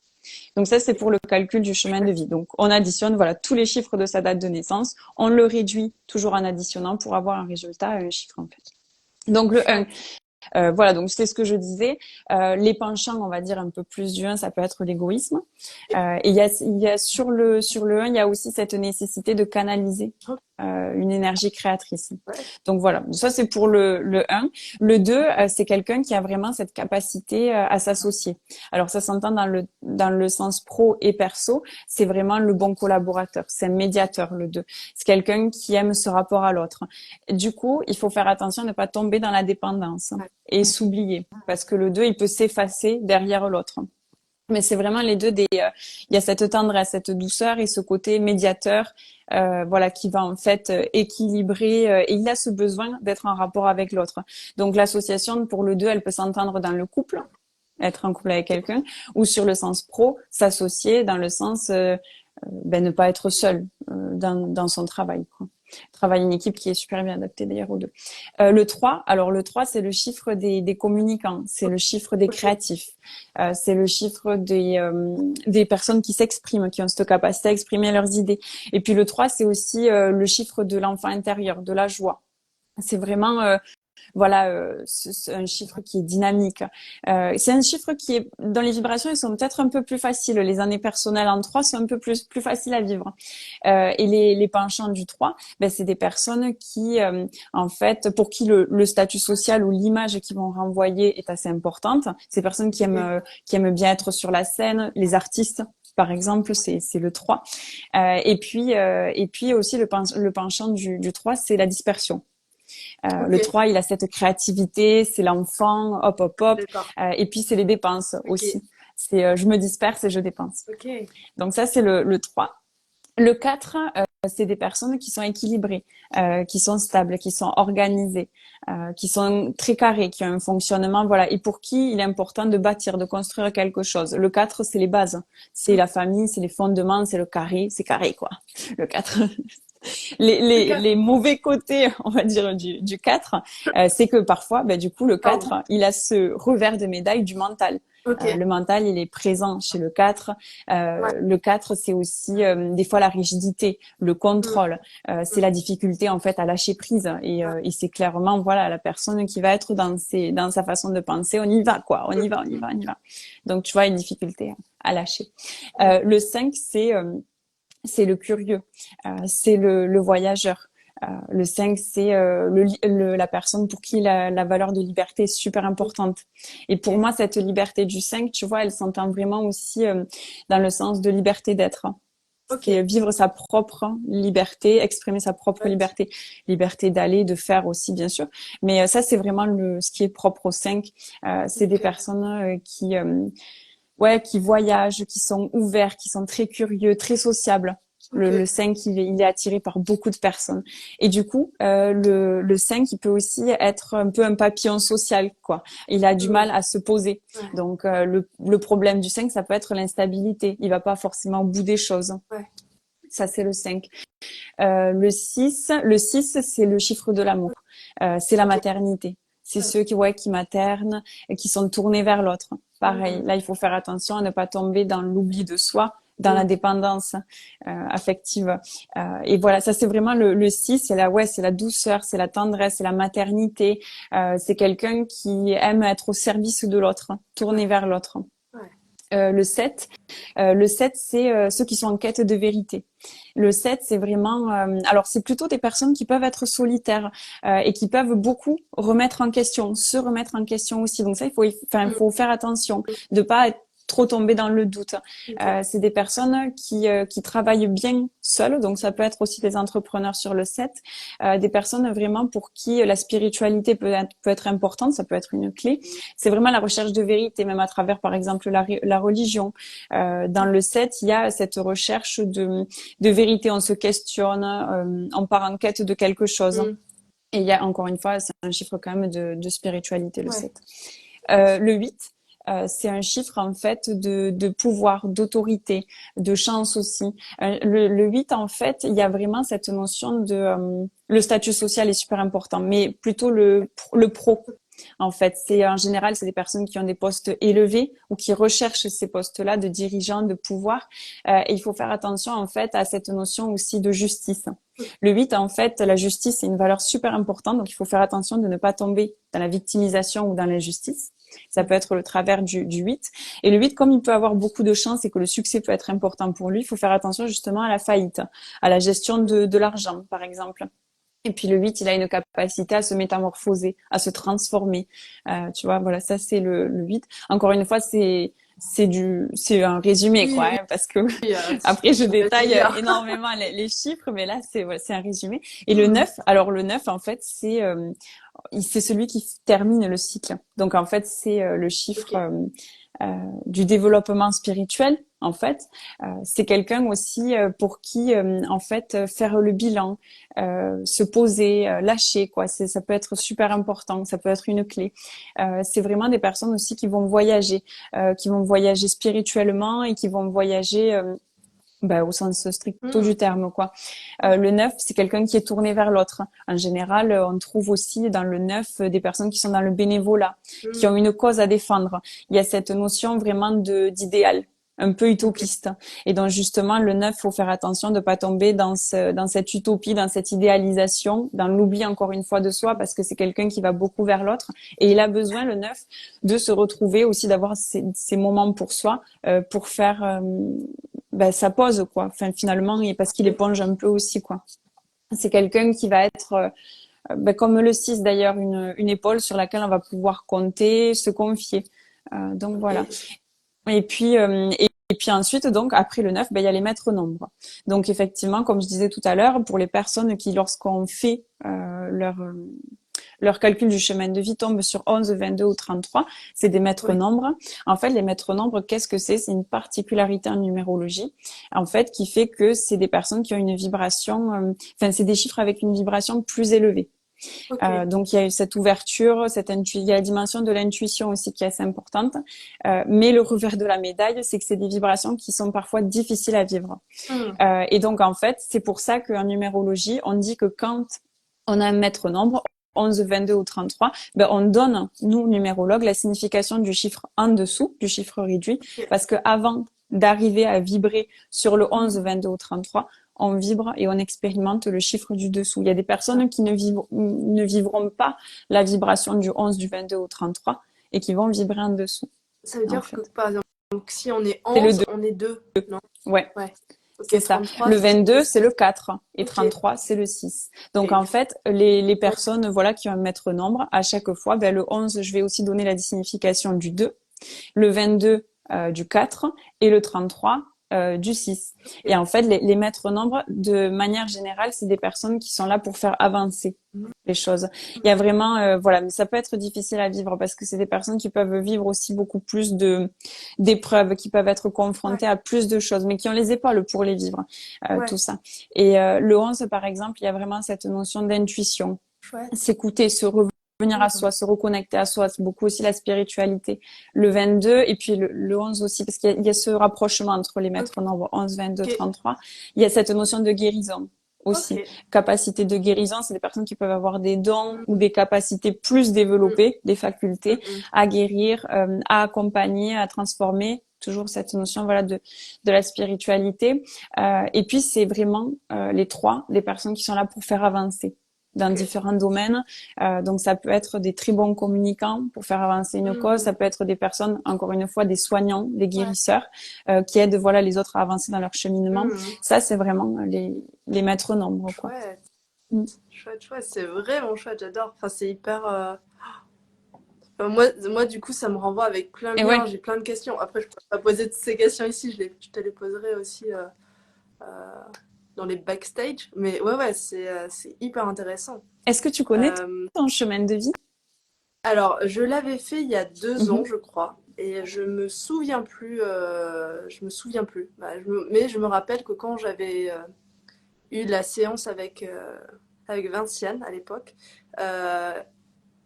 Donc ça, c'est pour le calcul du chemin de vie. Donc on additionne voilà tous les chiffres de sa date de naissance, on le réduit toujours en additionnant pour avoir un résultat, un chiffre en fait. Donc le 1, Chouette. voilà, donc c'est ce que je disais. Les penchants, on va dire un peu plus du 1, ça peut être l'égoïsme. Et il y a sur le 1, il y a aussi cette nécessité de canaliser Ok. une énergie créatrice. Ouais. Donc voilà, ça c'est pour le 1. Le 2, c'est quelqu'un qui a vraiment cette capacité à s'associer. Alors ça s'entend dans le sens pro et perso, c'est vraiment le bon collaborateur, c'est un médiateur le 2. C'est quelqu'un qui aime ce rapport à l'autre. Du coup, il faut faire attention à ne pas tomber dans la dépendance Ouais. et s'oublier parce que le 2, il peut s'effacer derrière l'autre. Mais c'est vraiment les deux il y a cette tendresse, cette douceur et ce côté médiateur, voilà, qui va en fait équilibrer. Et il a ce besoin d'être en rapport avec l'autre. Donc l'association pour le 2, elle peut s'entendre dans le couple, être en couple avec quelqu'un, ou sur le sens pro, s'associer dans le sens ne pas être seul dans son travail, quoi. Travailler une équipe qui est super bien adaptée d'ailleurs aux deux. Le 3, alors le 3, c'est le chiffre des communicants, c'est le chiffre des Ok. créatifs, c'est le chiffre des personnes qui s'expriment, qui ont cette capacité à exprimer leurs idées. Et puis le 3, c'est aussi le chiffre de l'enfant intérieur, de la joie. C'est vraiment voilà, un chiffre qui est dynamique. C'est un chiffre qui est dans les vibrations, ils sont peut-être un peu plus faciles. Les années personnelles en 3 sont un peu plus faciles à vivre. Et les penchants du 3, ben c'est des personnes qui en fait pour qui le statut social ou l'image qu'ils vont renvoyer est assez importante. Ces personnes qui aiment bien être sur la scène, les artistes par exemple, c'est le 3. Et puis aussi le penchant du 3, c'est la dispersion. Le 3, il a cette créativité, c'est l'enfant, hop, hop, hop. D'accord. Et puis, c'est les dépenses aussi. C'est je me disperse et je dépense. Donc ça, c'est le 3. Le 4, c'est des personnes qui sont équilibrées, qui sont stables, qui sont organisées, qui sont très carrées, qui ont un fonctionnement, voilà, et pour qui il est important de bâtir, de construire quelque chose. Le 4, c'est les bases. C'est la famille, c'est les fondements, c'est le carré, c'est carré, quoi. Le 4. Les mauvais côtés, on va dire, du 4, c'est que parfois, ben, du coup, le 4, il a ce revers de médaille du mental. Le mental, il est présent chez le 4. Le 4, c'est aussi des fois la rigidité, le contrôle. C'est la difficulté en fait à lâcher prise. Et c'est clairement voilà la personne qui va être dans sa façon de penser. On y va quoi, on y va, on y va, on y va. Donc tu vois une difficulté à lâcher. Le 5, c'est le curieux, c'est le voyageur. Le 5, c'est la personne pour qui la valeur de liberté est super importante. Et pour moi, cette liberté du 5, tu vois, elle s'entend vraiment aussi dans le sens de liberté d'être. C'est vivre sa propre liberté, exprimer sa propre liberté. Liberté d'aller, de faire aussi, bien sûr. Mais ça, c'est vraiment ce qui est propre au 5. C'est des personnes qui voyagent, qui sont ouverts, qui sont très curieux, très sociables. Le 5, il est attiré par beaucoup de personnes. Et du coup, le 5, il peut aussi être un peu un papillon social, quoi. Il a du mal à se poser. Donc, le problème du 5, ça peut être l'instabilité. Il va pas forcément au bout des choses. Ça, c'est le 5. Le 6, c'est le chiffre de l'amour. C'est la maternité. C'est ceux qui maternent et qui sont tournés vers l'autre. Pareil, là, il faut faire attention à ne pas tomber dans l'oubli de soi, dans la dépendance affective. Et voilà, ça c'est vraiment le 6, c'est la douceur, c'est la tendresse, c'est la maternité. C'est quelqu'un qui aime être au service de l'autre, tourné vers l'autre. Le 7, c'est ceux qui sont en quête de vérité. Le 7, c'est vraiment... alors, c'est plutôt des personnes qui peuvent être solitaires et qui peuvent beaucoup remettre en question, se remettre en question aussi. Donc ça, il faut faire attention de pas être trop tomber dans le doute. C'est des personnes qui travaillent bien seules, donc ça peut être aussi des entrepreneurs sur le 7, des personnes vraiment pour qui la spiritualité peut être importante, ça peut être une clé. C'est vraiment la recherche de vérité, même à travers par exemple la religion. Dans le 7, il y a cette recherche de vérité, on se questionne, on part en quête de quelque chose. Et il y a encore une fois, c'est un chiffre quand même de spiritualité, le 7. Le 8, c'est un chiffre en fait de pouvoir, d'autorité, de chance aussi. Le 8 en fait, il y a vraiment cette notion de le statut social est super important, mais plutôt le pro. En fait, en général, c'est des personnes qui ont des postes élevés ou qui recherchent ces postes-là de dirigeants, de pouvoir. Et il faut faire attention en fait à cette notion aussi de justice. Le 8, en fait, la justice est une valeur super importante, donc il faut faire attention de ne pas tomber dans la victimisation ou dans l'injustice. Ça peut être le travers du 8. Et le 8, comme il peut avoir beaucoup de chance et que le succès peut être important pour lui, il faut faire attention justement à la faillite, à la gestion de l'argent, par exemple. Et puis le 8, il a une capacité à se métamorphoser, à se transformer. Tu vois, voilà, ça c'est le 8. Encore une fois, c'est un résumé quoi, hein, parce que après je détaille énormément les chiffres, mais là c'est un résumé. Et le 9, alors le 9 en fait c'est celui qui termine le cycle. Donc en fait c'est le chiffre du développement spirituel. En fait, c'est quelqu'un aussi pour qui, en fait, faire le bilan, se poser, lâcher, quoi. Ça peut être super important, ça peut être une clé. C'est vraiment des personnes aussi qui vont voyager spirituellement et qui vont voyager au sens stricto du terme, quoi. Le 9, c'est quelqu'un qui est tourné vers l'autre. En général, on trouve aussi dans le 9 des personnes qui sont dans le bénévolat, qui ont une cause à défendre. Il y a cette notion vraiment d'idéal. un peu Ok. utopiste. Et donc justement, le 9, faut faire attention de pas tomber dans cette utopie, dans cette idéalisation, dans l'oubli encore une fois de soi, parce que c'est quelqu'un qui va beaucoup vers l'autre. Et il a besoin, le 9, de se retrouver aussi, d'avoir ces moments pour soi, pour faire sa pause, quoi. Enfin, finalement, et parce qu'il éponge un peu aussi, quoi. C'est quelqu'un qui va être comme le 6 d'ailleurs, une épaule sur laquelle on va pouvoir compter, se confier. Donc voilà. Et Et puis ensuite, donc après le 9, il y a les maîtres nombres. Donc effectivement, comme je disais tout à l'heure, pour les personnes qui, lorsqu'on fait leur calcul du chemin de vie, tombent sur 11, 22 ou 33, c'est des maîtres ouais. nombres. En fait, les maîtres nombres, qu'est-ce que c'est? C'est une particularité en numérologie, en fait, qui fait que c'est des personnes qui ont une vibration, c'est des chiffres avec une vibration plus élevée. Ok. Donc il y a eu cette ouverture, il y a la dimension de l'intuition aussi qui est assez importante. Mais le revers de la médaille, c'est que c'est des vibrations qui sont parfois difficiles à vivre. Hmm. Et donc en fait, c'est pour ça qu'en numérologie, on dit que quand on a un maître nombre, 11, 22 ou 33, on donne, nous, numérologues, la signification du chiffre en dessous, du chiffre réduit, Ok. parce que avant d'arriver à vibrer sur le 11, Hmm. 22 ou 33, on vibre et on expérimente le chiffre du dessous. Il y a des personnes qui ne vivront pas la vibration du 11, du 22 ou 33 et qui vont vibrer en dessous, Ça veut en dire que, fait. par exemple, donc, si on est C'est le 11, 2. on est 2, non? Ouais. Ouais. C'est Ok, ça. 33, Le c'est 22, 6. c'est le 4 et Ok. 33, c'est le 6. Donc, Et en du coup, fait, les ouais. personnes, voilà, qui ont un maître nombre, à chaque fois, le 11, je vais aussi donner la signification du 2, le 22, du 4 et le 33, du 6. Et Ok. en fait, les maîtres nombres, de manière générale, c'est des personnes qui sont là pour faire avancer Hmm. les choses. Il y a vraiment, voilà, mais ça peut être difficile à vivre parce que c'est des personnes qui peuvent vivre aussi beaucoup plus d'épreuves, qui peuvent être Ouais. confrontées à plus de choses, mais qui ont les épaules pour les vivre, tout Ouais. ça. Et le 11, par exemple, il y a vraiment cette notion d'intuition, Chouette. s'écouter, se revenir à Hmm. soi, se reconnecter à soi, c'est beaucoup aussi la spiritualité. Le 22 et puis le 11 aussi, parce qu'il y a ce rapprochement entre les Ok. maîtres nombres 11, 22, 33. Il y a cette notion de guérison Ok. aussi. Capacité de guérison, c'est des personnes qui peuvent avoir des dons ou Hmm. des capacités plus Hmm. développées, des facultés Hmm. à guérir, à accompagner, à transformer. Toujours cette notion, voilà, de la spiritualité. Et puis, c'est vraiment les trois, des personnes qui sont là pour faire avancer dans Ok. différents domaines. Donc, ça peut être des très bons communicants pour faire avancer une cause. Hmm. Ça peut être des personnes, encore une fois, des soignants, des Ouais. guérisseurs, qui aident, voilà, les autres à avancer dans leur cheminement. Hmm. Ça, c'est vraiment les maîtres nombres, quoi. Chouette. Mm. Chouette, chouette. C'est vraiment chouette, j'adore. Enfin, c'est hyper. Moi, du coup, ça me renvoie avec plein de Et liens. ouais, J'ai plein de questions. Après, je peux pas poser toutes ces questions ici. Je te les poserai aussi euh, dans les backstage. Mais ouais, ouais, c'est hyper intéressant. est-ce que tu connais Euh, ton chemin de vie? alors, je l'avais fait il y a 2 ans, Mhm. je crois. Et je me souviens plus. Je me souviens plus. Mais je me rappelle que quand j'avais eu la séance avec Vinciane à l'époque, euh,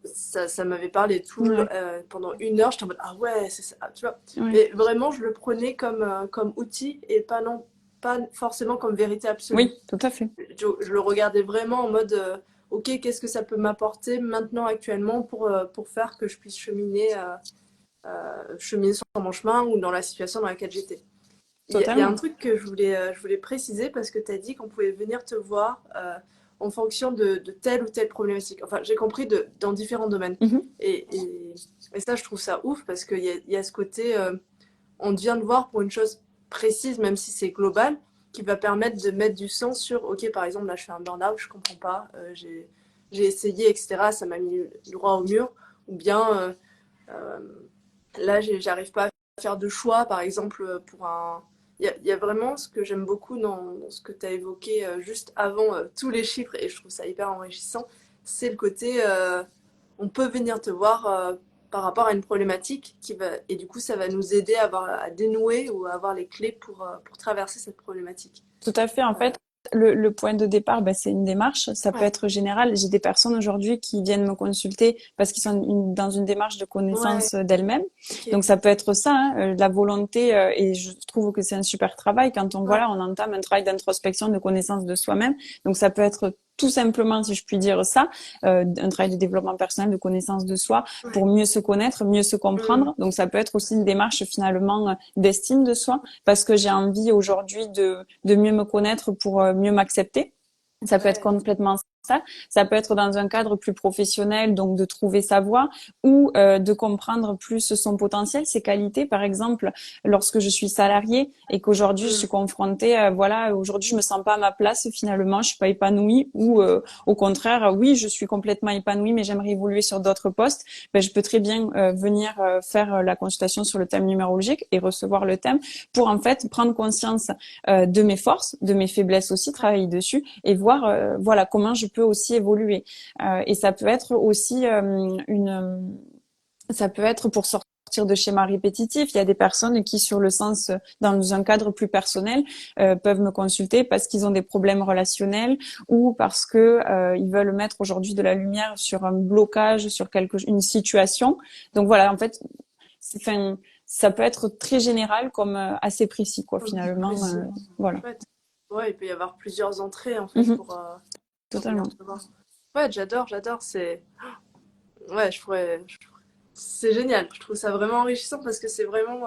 ça m'avait parlé Ouais, pendant 1 heure. J'étais en mode, ah ouais, c'est ça, tu vois. ouais. Mais vraiment, je le prenais comme outil et pas, non, pas forcément comme vérité absolue. Oui, tout à fait. Je le regardais vraiment en mode, ok, qu'est-ce que ça peut m'apporter maintenant, actuellement, pour faire que je puisse cheminer sur mon chemin ou dans la situation dans laquelle j'étais. Il y a un Totalement. truc que je voulais préciser parce que tu as dit qu'on pouvait venir te voir en fonction de telle ou telle problématique. Enfin, j'ai compris dans différents domaines. Mhm. Et ça, je trouve ça ouf parce qu'il y a ce côté, on vient te voir pour une chose précise, même si c'est global, qui va permettre de mettre du sens sur, ok, par exemple, là, je fais un burn-out, je comprends pas, j'ai essayé, etc., ça m'a mis droit au mur. Ou bien, euh, là, j'arrive pas à faire de choix, par exemple, pour un. Il y a vraiment ce que j'aime beaucoup dans ce que tu as évoqué juste avant tous les chiffres, et je trouve ça hyper enrichissant, c'est le côté, on peut venir te voir par rapport à une problématique et du coup, ça va nous aider à dénouer ou à avoir les clés pour traverser cette problématique. Tout à fait. En Euh, fait, le point de départ, c'est une démarche. Ça peut ouais, être général. J'ai des personnes aujourd'hui qui viennent me consulter parce qu'ils sont dans une démarche de ouais, connaissance d'elles-mêmes. Donc, ok, ça peut être ça, hein, la volonté. Et je trouve que c'est un super travail quand ouais, on entame un travail d'introspection, de connaissance de soi-même. Donc, ça peut être tout simplement, si je puis dire ça, un travail de développement personnel, de connaissance de soi, pour mieux se connaître, mieux se comprendre. Donc ça peut être aussi une démarche finalement d'estime de soi, parce que j'ai envie aujourd'hui de mieux me connaître pour mieux m'accepter. Ça peut être complètement ça. Ça peut être dans un cadre plus professionnel, donc de trouver sa voie ou de comprendre plus son potentiel, ses qualités. Par exemple, lorsque je suis salariée et qu'aujourd'hui je suis confrontée, voilà, aujourd'hui je me sens pas à ma place finalement, je suis pas épanouie ou au contraire, oui, je suis complètement épanouie, mais j'aimerais évoluer sur d'autres postes. Ben, je peux très bien venir faire la consultation sur le thème numérologique et recevoir le thème pour en fait prendre conscience de mes forces, de mes faiblesses aussi, travailler dessus et voir voilà comment je peux aussi évoluer. Et ça peut être aussi ça peut être pour sortir de schémas répétitifs. Il y a des personnes qui, sur le sens, dans un cadre plus personnel, peuvent me consulter parce qu'ils ont des problèmes relationnels ou parce que ils veulent mettre aujourd'hui de la lumière sur un blocage, sur une situation. Donc voilà, en fait, enfin, ça peut être très général comme assez précis, quoi, finalement. Voilà. Ouais, il peut y avoir plusieurs entrées en fait pour Totalement. venir te voir. Ouais, j'adore. C'est ouais, c'est génial. Je trouve ça vraiment enrichissant parce que c'est vraiment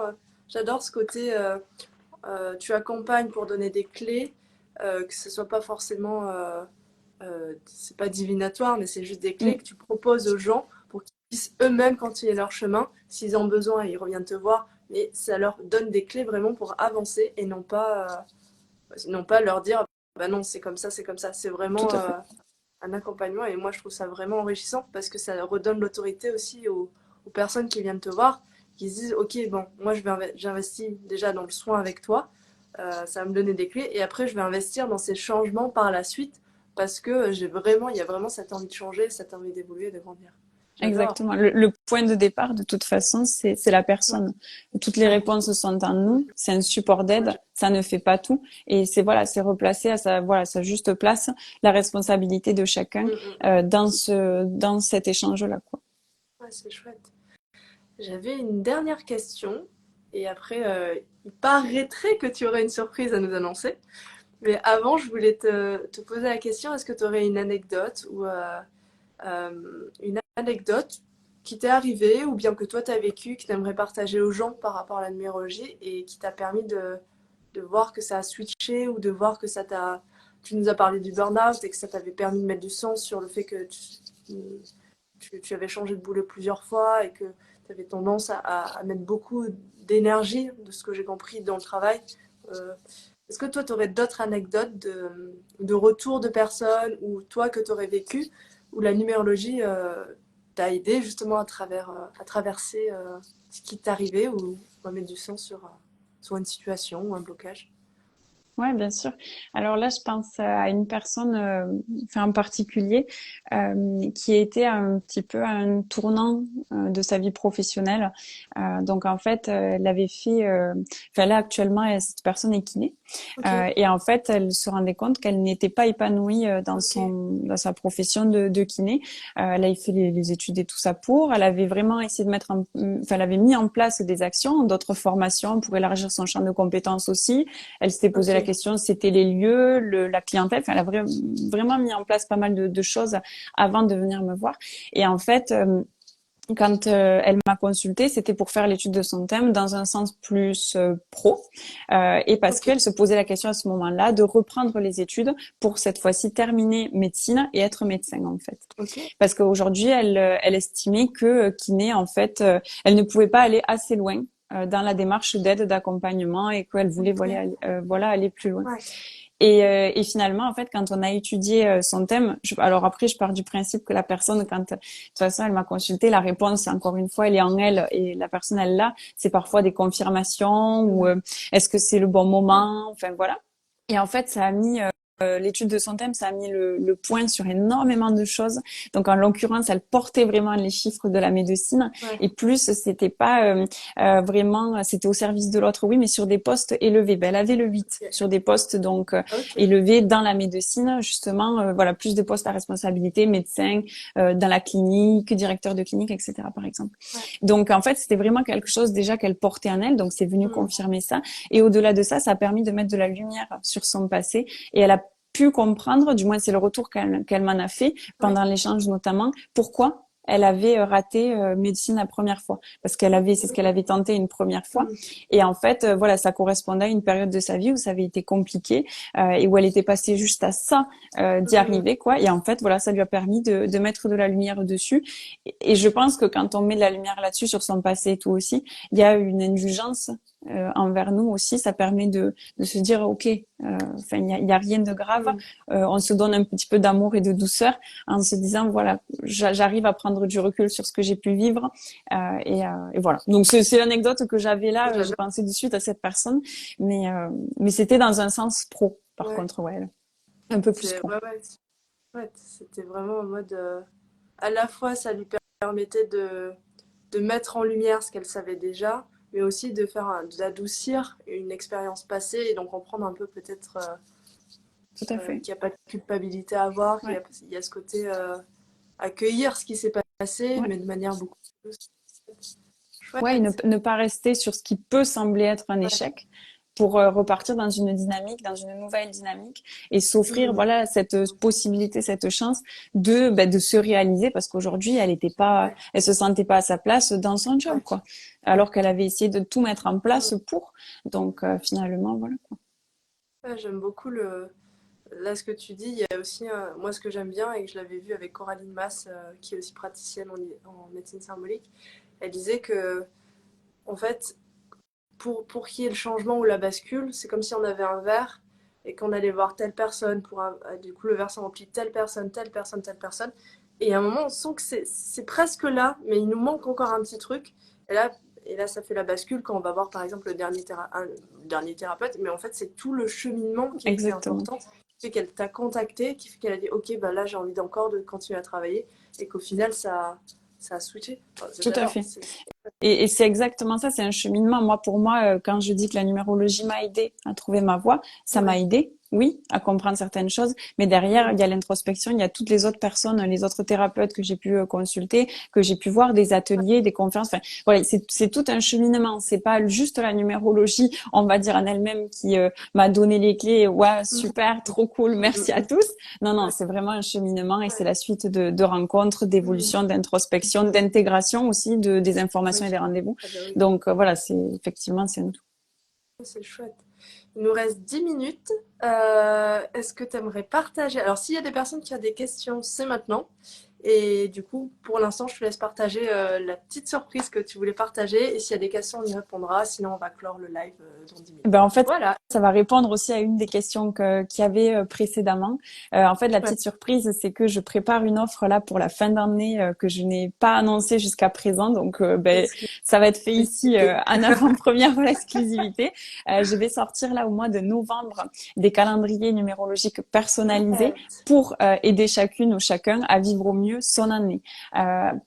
j'adore ce côté tu accompagnes pour donner des clés que ce soit pas forcément c'est pas divinatoire mais c'est juste des clés que tu proposes aux gens pour qu'ils puissent eux-mêmes continuer leur chemin. S'ils ont besoin, ils reviennent te voir, mais ça leur donne des clés vraiment pour avancer et non pas leur dire bah non c'est comme ça c'est comme ça, c'est vraiment Tout à fait. un accompagnement et moi je trouve ça vraiment enrichissant parce que ça redonne l'autorité aussi aux personnes qui viennent te voir, qui se disent ok bon moi j'investis déjà dans le soin avec toi, ça va me donner des clés et après je vais investir dans ces changements par la suite parce que il y a vraiment cette envie de changer, cette envie d'évoluer, de grandir. J'adore. Exactement. Le point de départ, de toute façon, c'est la personne. Toutes les réponses sont en nous. C'est un support d'aide. Ça ne fait pas tout. Et c'est voilà, c'est replacer à sa juste place la responsabilité de chacun dans cet échange-là, quoi. Ouais, c'est chouette. J'avais une dernière question et après il paraîtrait que tu aurais une surprise à nous annoncer. Mais avant, je voulais te poser la question, est-ce que tu aurais une anecdote ou une anecdote qui t'est arrivée ou bien que toi tu as vécu, que tu aimerais partager aux gens par rapport à la numérologie et qui t'a permis de voir que ça a switché ou de voir que ça t'a... Tu nous as parlé du burn-out et que ça t'avait permis de mettre du sens sur le fait que tu avais changé de boulot plusieurs fois et que tu avais tendance à mettre beaucoup d'énergie, de ce que j'ai compris, dans le travail. Euh, Est-ce que toi, tu aurais d'autres anecdotes de retour de personnes ou toi que tu aurais vécu où la numérologie t'a aidé justement à traverser ce qui t'arrivait ou à mettre du sens sur une situation ou un blocage? Ouais, bien sûr. Alors là, je pense à une personne, enfin en particulier, qui a été un petit peu à un tournant de sa vie professionnelle. Donc en fait, elle avait fait, enfin là actuellement, cette personne est kiné, Ok, et en fait, elle se rendait compte qu'elle n'était pas épanouie ok, dans sa profession de kiné. Elle avait fait les études et tout ça pour. Elle avait vraiment essayé de enfin, elle avait mis en place des actions, d'autres formations pour élargir son champ de compétences aussi. Elle s'était posé la ok. question, c'était les lieux, la clientèle. Enfin, elle a vraiment mis en place pas mal de choses avant de venir me voir. Et en fait, quand elle m'a consultée, c'était pour faire l'étude de son thème dans un sens plus pro, et parce Ok, qu'elle se posait la question à ce moment-là de reprendre les études pour cette fois-ci terminer médecine et être médecin en fait. ok, Parce qu'aujourd'hui, elle estimait que kiné, en fait, elle ne pouvait pas aller assez loin dans la démarche d'aide, d'accompagnement et qu'elle voulait ok. voilà, aller plus loin. Ouais, Et finalement, en fait, quand on a étudié son thème, alors après, je pars du principe que la personne, de toute façon, elle m'a consulté, la réponse, encore une fois, elle est en elle et la personne, elle l'a. C'est parfois des confirmations ou est-ce que c'est le bon moment, enfin voilà. Et en fait, ça a mis l'étude de son thème, ça a mis le point sur énormément de choses. Donc, en l'occurrence, elle portait vraiment les chiffres de la médecine. ouais. Et plus, c'était pas vraiment, c'était au service de l'autre, oui, mais sur des postes élevés. Ben, elle avait le 8 Ok, sur des postes donc ok. élevés dans la médecine, justement, voilà, plus de postes à responsabilité, médecin, dans la clinique, directeur de clinique, etc., par exemple. Ouais. Donc, en fait, c'était vraiment quelque chose déjà qu'elle portait en elle. Donc, c'est venu Mm. confirmer ça. Et au-delà de ça, ça a permis de mettre de la lumière sur son passé. Et elle a pu comprendre, du moins c'est le retour qu'elle m'en a fait pendant l'échange notamment, pourquoi elle avait raté médecine la première fois, parce c'est ce qu'elle avait tenté une première fois, et en fait, voilà, ça correspondait à une période de sa vie où ça avait été compliqué et où elle était passée juste à ça d'y arriver, quoi. Et en fait, voilà, ça lui a permis de mettre de la lumière dessus. Et je pense que quand on met de la lumière là-dessus sur son passé et tout aussi, il y a une indulgence envers nous aussi. Ça permet de se dire, ok, enfin, il y a rien de grave. On se donne un petit peu d'amour et de douceur en se disant, voilà, j'arrive à prendre du recul sur ce que j'ai pu vivre. Et voilà. Donc c'est l'anecdote que j'avais là. J'ai pensé de suite à cette personne, mais c'était dans un sens pro. Par contre, ouais, un peu plus pro. Ouais, c'était vraiment en mode, à la fois ça lui permettait de mettre en lumière ce qu'elle savait déjà, mais aussi d'adoucir une expérience passée et donc comprendre un peu peut-être Tout à fait. qu'il n'y a pas de culpabilité à avoir, Ouais. qu'il y a ce côté accueillir ce qui s'est passé, Ouais. mais de manière beaucoup plus chouette. Ouais, et ne pas rester sur ce qui peut sembler être un échec pour repartir dans une dynamique, dans une nouvelle dynamique et s'offrir, voilà, cette possibilité, cette chance de se réaliser parce qu'aujourd'hui, elle se sentait pas à sa place dans son job, quoi. Alors qu'elle avait essayé de tout mettre en place pour. Donc, finalement, voilà, quoi. Ouais, j'aime beaucoup là, ce que tu dis. Il y a aussi, moi, ce que j'aime bien et que je l'avais vu avec Coraline Mass, qui est aussi praticienne en médecine symbolique. Elle disait que, en fait, pour qu'il y ait le changement ou la bascule, c'est comme si on avait un verre et qu'on allait voir telle personne, du coup, le verre s'en remplit telle personne, telle personne, telle personne. Et à un moment, on sent que c'est presque là, mais il nous manque encore un petit truc. Et là, ça fait la bascule quand on va voir, par exemple, le dernier thérapeute. Mais en fait, c'est tout le cheminement qui est important, qui fait qu'elle t'a contacté, qui fait qu'elle a dit, OK, bah là, j'ai envie encore de continuer à travailler. Et qu'au final, ça a switché. Enfin, Tout à fait. Et c'est exactement ça, c'est un cheminement. Pour moi, quand je dis que la numérologie m'a aidé à trouver ma voie, ça m'a aidé, oui, à comprendre certaines choses. Mais derrière, il y a l'introspection, il y a toutes les autres personnes, les autres thérapeutes que j'ai pu consulter, que j'ai pu voir, des ateliers, des conférences. Enfin, voilà, c'est tout un cheminement. C'est pas juste la numérologie, on va dire en elle-même, qui m'a donné les clés. Ouais, super, trop cool, merci à tous. Non, c'est vraiment un cheminement et c'est la suite de rencontres, d'évolution, d'introspection, d'intégration aussi des informations et des rendez-vous. Donc voilà, c'est un tout. C'est chouette. Il nous reste 10 minutes. Est-ce que tu aimerais partager? Alors, s'il y a des personnes qui ont des questions, c'est maintenant. Et du coup, pour l'instant, je te laisse partager la petite surprise que tu voulais partager. Et s'il y a des questions, on y répondra. Sinon, on va clore le live dans 10 minutes. En fait, voilà. Ça va répondre aussi à une des questions qu'il y avait précédemment. En fait, la petite surprise, c'est que je prépare une offre là pour la fin d'année que je n'ai pas annoncée jusqu'à présent. Donc, ça va être fait ici en avant-première pour l'exclusivité. Je vais sortir là au mois de novembre des calendriers numérologiques personnalisés pour aider chacune ou chacun à vivre au mieux son année,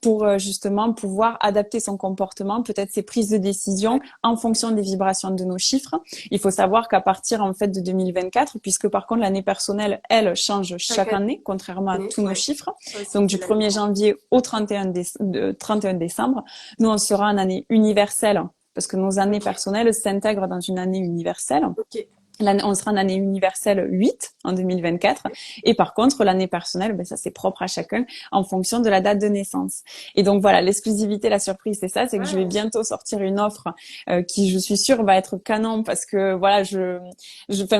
pour justement pouvoir adapter son comportement, peut-être ses prises de décision en fonction des vibrations de nos chiffres. Il faut savoir qu'à partir en fait de 2024, puisque par contre l'année personnelle, elle change chaque année, contrairement à tous nos chiffres. Donc du 1er janvier au 31 décembre, nous on sera en année universelle parce que nos années personnelles s'intègrent dans une année universelle. On sera en année universelle 8 en 2024. Et par contre, l'année personnelle, ça c'est propre à chacun en fonction de la date de naissance. Et donc voilà, l'exclusivité, la surprise, c'est ça, c'est que je vais bientôt sortir une offre qui, je suis sûre, va être canon parce que voilà,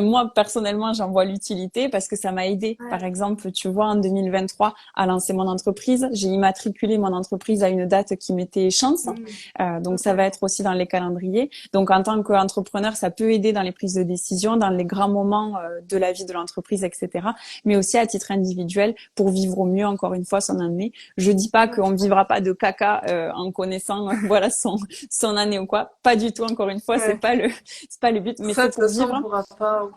moi personnellement, j'en vois l'utilité parce que ça m'a aidé. Par exemple, tu vois, en 2023, à lancer mon entreprise, j'ai immatriculé mon entreprise à une date qui m'était chance. Donc ça va être aussi dans les calendriers. Donc en tant qu'entrepreneur, ça peut aider dans les prises de décision, dans les grands moments de la vie de l'entreprise, etc. Mais aussi à titre individuel pour vivre au mieux, encore une fois, son année. Je dis pas qu'on ne vivra pas de caca en connaissant voilà son année ou quoi. Pas du tout, encore une fois, c'est pas le but, mais c'est pour vivre.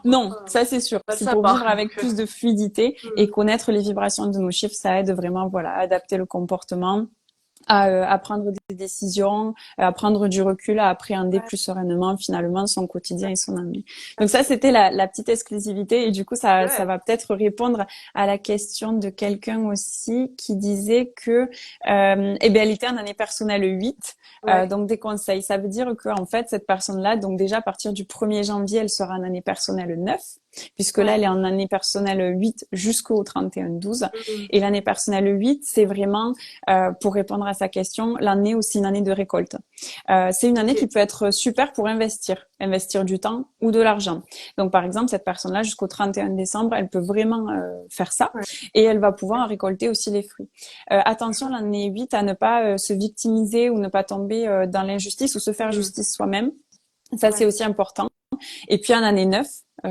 Non, ça c'est sûr. C'est pour vivre avec plus de fluidité et connaître les vibrations de nos chiffres, ça aide vraiment à adapter le comportement, à prendre des décisions, à prendre du recul, à appréhender plus sereinement finalement son quotidien et son année. Donc ça, c'était la petite exclusivité et du coup, ça va peut-être répondre à la question de quelqu'un aussi qui disait que elle était en année personnelle 8, donc des conseils. Ça veut dire que en fait, cette personne-là, donc déjà à partir du 1er janvier, elle sera en année personnelle 9. puisque là, elle est en année personnelle 8 jusqu'au 31/12. Et l'année personnelle 8, c'est vraiment, pour répondre à sa question, l'année où c'est une année de récolte. C'est une année qui peut être super pour investir du temps ou de l'argent. Donc, par exemple, cette personne-là, jusqu'au 31 décembre, elle peut vraiment faire ça et elle va pouvoir en récolter aussi les fruits. Attention, l'année 8, à ne pas se victimiser ou ne pas tomber dans l'injustice ou se faire justice soi-même. Ça, c'est aussi important. Et puis en année 9,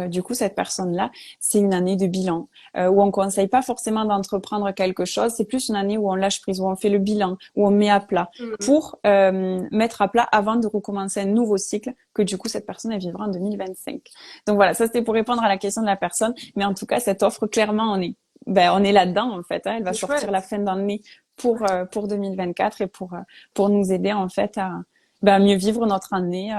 du coup, cette personne-là, c'est une année de bilan, où on conseille pas forcément d'entreprendre quelque chose. C'est plus une année où on lâche prise, où on fait le bilan, où on met à plat pour mettre à plat avant de recommencer un nouveau cycle que du coup, cette personne, elle vivra en 2025. Donc voilà, ça c'était pour répondre à la question de la personne. Mais en tout cas, cette offre, clairement, on est là-dedans en fait. Hein. Elle va sortir la fin d'année pour 2024 et pour nous aider en fait à mieux vivre notre année,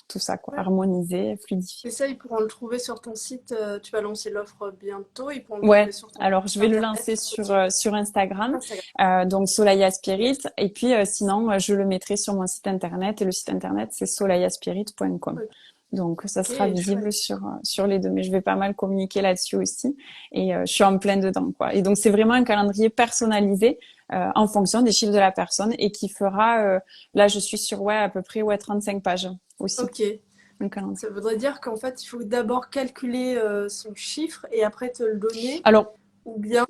tout ça quoi, harmoniser, fluidifier. Et ça, ils pourront le trouver sur ton site. Tu vas lancer l'offre bientôt. Ils pourront le Ouais, trouver sur ton alors je site vais le internet. lancer sur Instagram, Instagram. donc Solaya Spirit, et puis sinon je le mettrai sur mon site internet, et le site internet c'est solayaspirit.com. Donc ça sera visible sur les deux, mais je vais pas mal communiquer là-dessus aussi, et je suis en plein dedans quoi. Et donc c'est vraiment un calendrier personnalisé en fonction des chiffres de la personne, et qui fera, là je suis sur à peu près 35 pages aussi. Ok. Ça voudrait dire qu'en fait, il faut d'abord calculer son chiffre et après te le donner. Alors, ou bien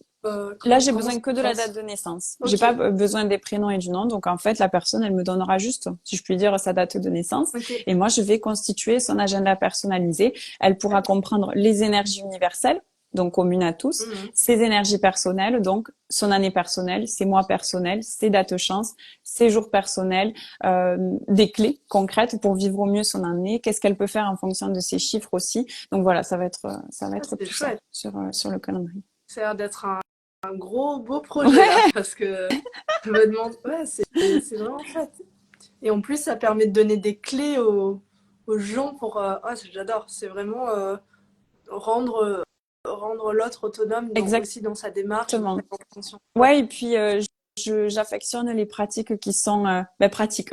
là, j'ai besoin que de la date de naissance. J'ai pas besoin des prénoms et du nom. Donc, en fait, la personne, elle me donnera juste, si je puis dire, sa date de naissance. Et moi, je vais constituer son agenda personnalisé. Elle pourra comprendre les énergies universelles, donc communes à tous, ses énergies personnelles, donc son année personnelle, ses mois personnels, ses dates chance, ses jours personnels, des clés concrètes pour vivre au mieux son année. Qu'est-ce qu'elle peut faire en fonction de ses chiffres aussi. Donc voilà, ça va être tout ça sur le calendrier. Ça a l'air d'être un gros beau projet là, parce que je me demande, c'est vraiment chouette. Et en plus, ça permet de donner des clés aux gens pour. J'adore. C'est vraiment rendre l'autre autonome aussi dans sa démarche. Ouais, et puis j'affectionne les pratiques qui sont pratiques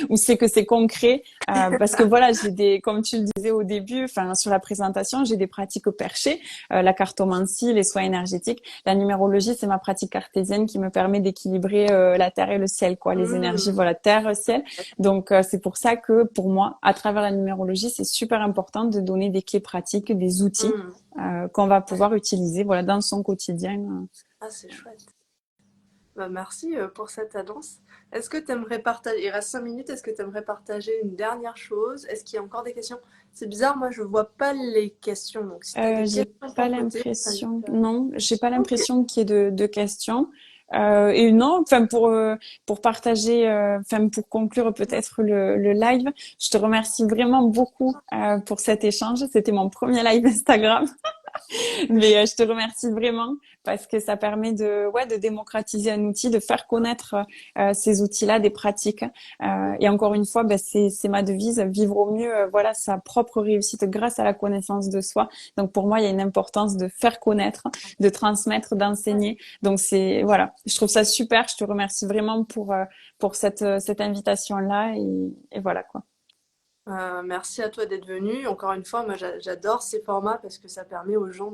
où c'est que c'est concret parce que voilà, comme tu le disais au début, enfin sur la présentation, j'ai des pratiques perchées, la cartomancie, les soins énergétiques, la numérologie, c'est ma pratique cartésienne qui me permet d'équilibrer la terre et le ciel quoi, les énergies voilà, terre, ciel. Donc c'est pour ça que pour moi, à travers la numérologie, c'est super important de donner des clés pratiques, des outils qu'on va pouvoir utiliser voilà dans son quotidien. Ah, c'est chouette. Merci pour cette annonce. Est-ce que tu aimerais partager, il reste 5 minutes, est-ce que tu aimerais partager une dernière chose? Est-ce qu'il y a encore des questions? C'est bizarre, moi je vois pas les questions. Donc si j'ai pas l'impression, non, j'ai pas l'impression qu'il y ait de questions. Et non, enfin pour partager, enfin pour conclure peut-être le live, je te remercie vraiment beaucoup pour cet échange. C'était mon premier live Instagram. Mais je te remercie vraiment parce que ça permet de démocratiser un outil, de faire connaître ces outils-là, des pratiques. Et encore une fois, c'est ma devise, vivre au mieux, voilà, sa propre réussite grâce à la connaissance de soi. Donc pour moi, il y a une importance de faire connaître, de transmettre, d'enseigner. Donc voilà, je trouve ça super. Je te remercie vraiment pour cette invitation-là et voilà quoi. Merci à toi d'être venu. Encore une fois, moi j'adore ces formats parce que ça permet aux gens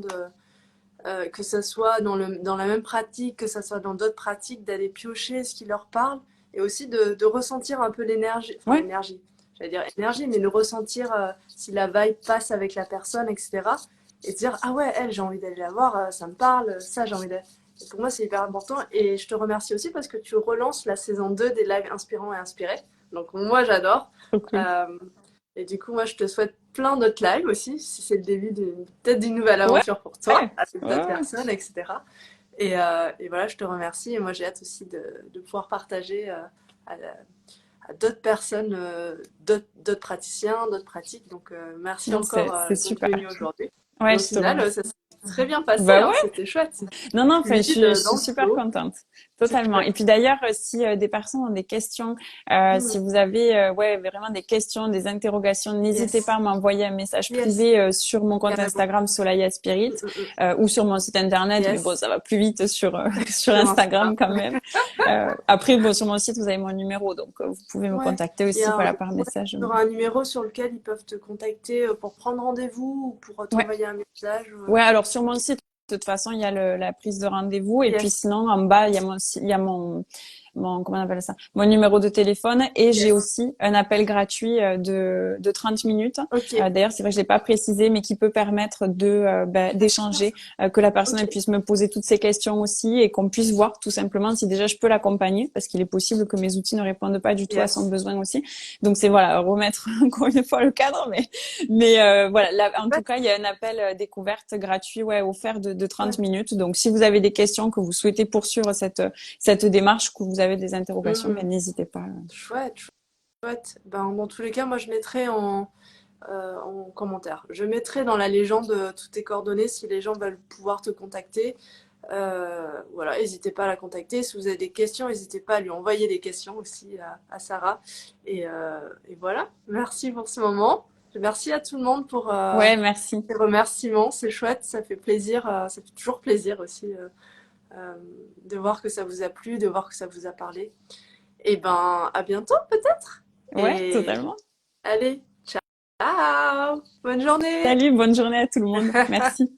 que ce soit dans la même pratique, que ce soit dans d'autres pratiques, d'aller piocher ce qui leur parle et aussi de ressentir un peu l'énergie, j'allais dire énergie, mais de ressentir si la vibe passe avec la personne, etc. Et de dire, ah ouais, elle, j'ai envie d'aller la voir, ça me parle, ça, j'ai envie d'aller. Et pour moi, c'est hyper important. Et je te remercie aussi parce que tu relances la saison 2 des lives inspirants et inspirés. Donc moi, j'adore. Okay. Et du coup, moi, je te souhaite plein d'autres lives aussi, si c'est le début peut-être d'une nouvelle aventure pour toi, avec d'autres personnes, etc. Et voilà, je te remercie. Et moi, j'ai hâte aussi de pouvoir partager à d'autres personnes, d'autres praticiens, d'autres pratiques. Donc, merci encore d'être venu aujourd'hui. Ouais, Au final, très bien passé, Bah hein, ouais. c'était chouette. Non, non, enfin, je Dans suis le super flow. contente. C'est Totalement. Et chouette. puis d'ailleurs, si des personnes ont des questions, Mhm. si vous avez ouais, vraiment des questions, des interrogations, n'hésitez pas Yes, à m'envoyer un message yes, privé sur mon compte carrément. Instagram Solaya Spirit Mm. ou sur mon site internet. Mais bon, Yes, ça va plus vite sur, sur sur Insta. Instagram quand même. Après, bon, sur mon site, vous avez mon numéro, donc vous pouvez me Ouais. contacter Il y aussi a voilà, par ouais, message. tu auras un numéro sur lequel ils peuvent te contacter pour prendre rendez-vous ou pour Ouais. t'envoyer un message. Ouais, alors sur mon site, de toute façon, il y a la prise de rendez-vous. Et puis Yes, sinon, en bas, il y a comment on appelle ça? Mon numéro de téléphone. Et j'ai yes. aussi un appel gratuit de 30 minutes. Ok. D'ailleurs, c'est vrai que je l'ai pas précisé, mais qui peut permettre d'échanger, que la personne Ok. elle puisse me poser toutes ses questions aussi et qu'on puisse voir tout simplement si déjà je peux l'accompagner parce qu'il est possible que mes outils ne répondent pas du tout à son Yes. besoin aussi. Donc c'est voilà, remettre encore une fois le cadre, mais voilà, là, en tout Ouais. cas, il y a un appel découverte gratuit, ouais, offert de 30 Chouette. minutes. Donc, si vous avez des questions, que vous souhaitez poursuivre cette démarche, que vous avez des interrogations, ben, Mhm. n'hésitez pas. Chouette, chouette. Ben, dans tous les cas, moi je mettrai en commentaire. Je mettrai dans la légende toutes tes coordonnées si les gens veulent pouvoir te contacter. Voilà, n'hésitez pas à la contacter. Si vous avez des questions, n'hésitez pas à lui envoyer des questions aussi à Sarah. Et voilà, merci pour ce moment. Merci à tout le monde pour Ouais, merci. les remerciements. C'est chouette, ça fait plaisir. Ça fait toujours plaisir aussi euh, de voir que ça vous a plu, de voir que ça vous a parlé. Et ben, à bientôt peut-être. Ouais, Et totalement. allez, ciao, bonne journée. Salut, bonne journée à tout le monde. Merci.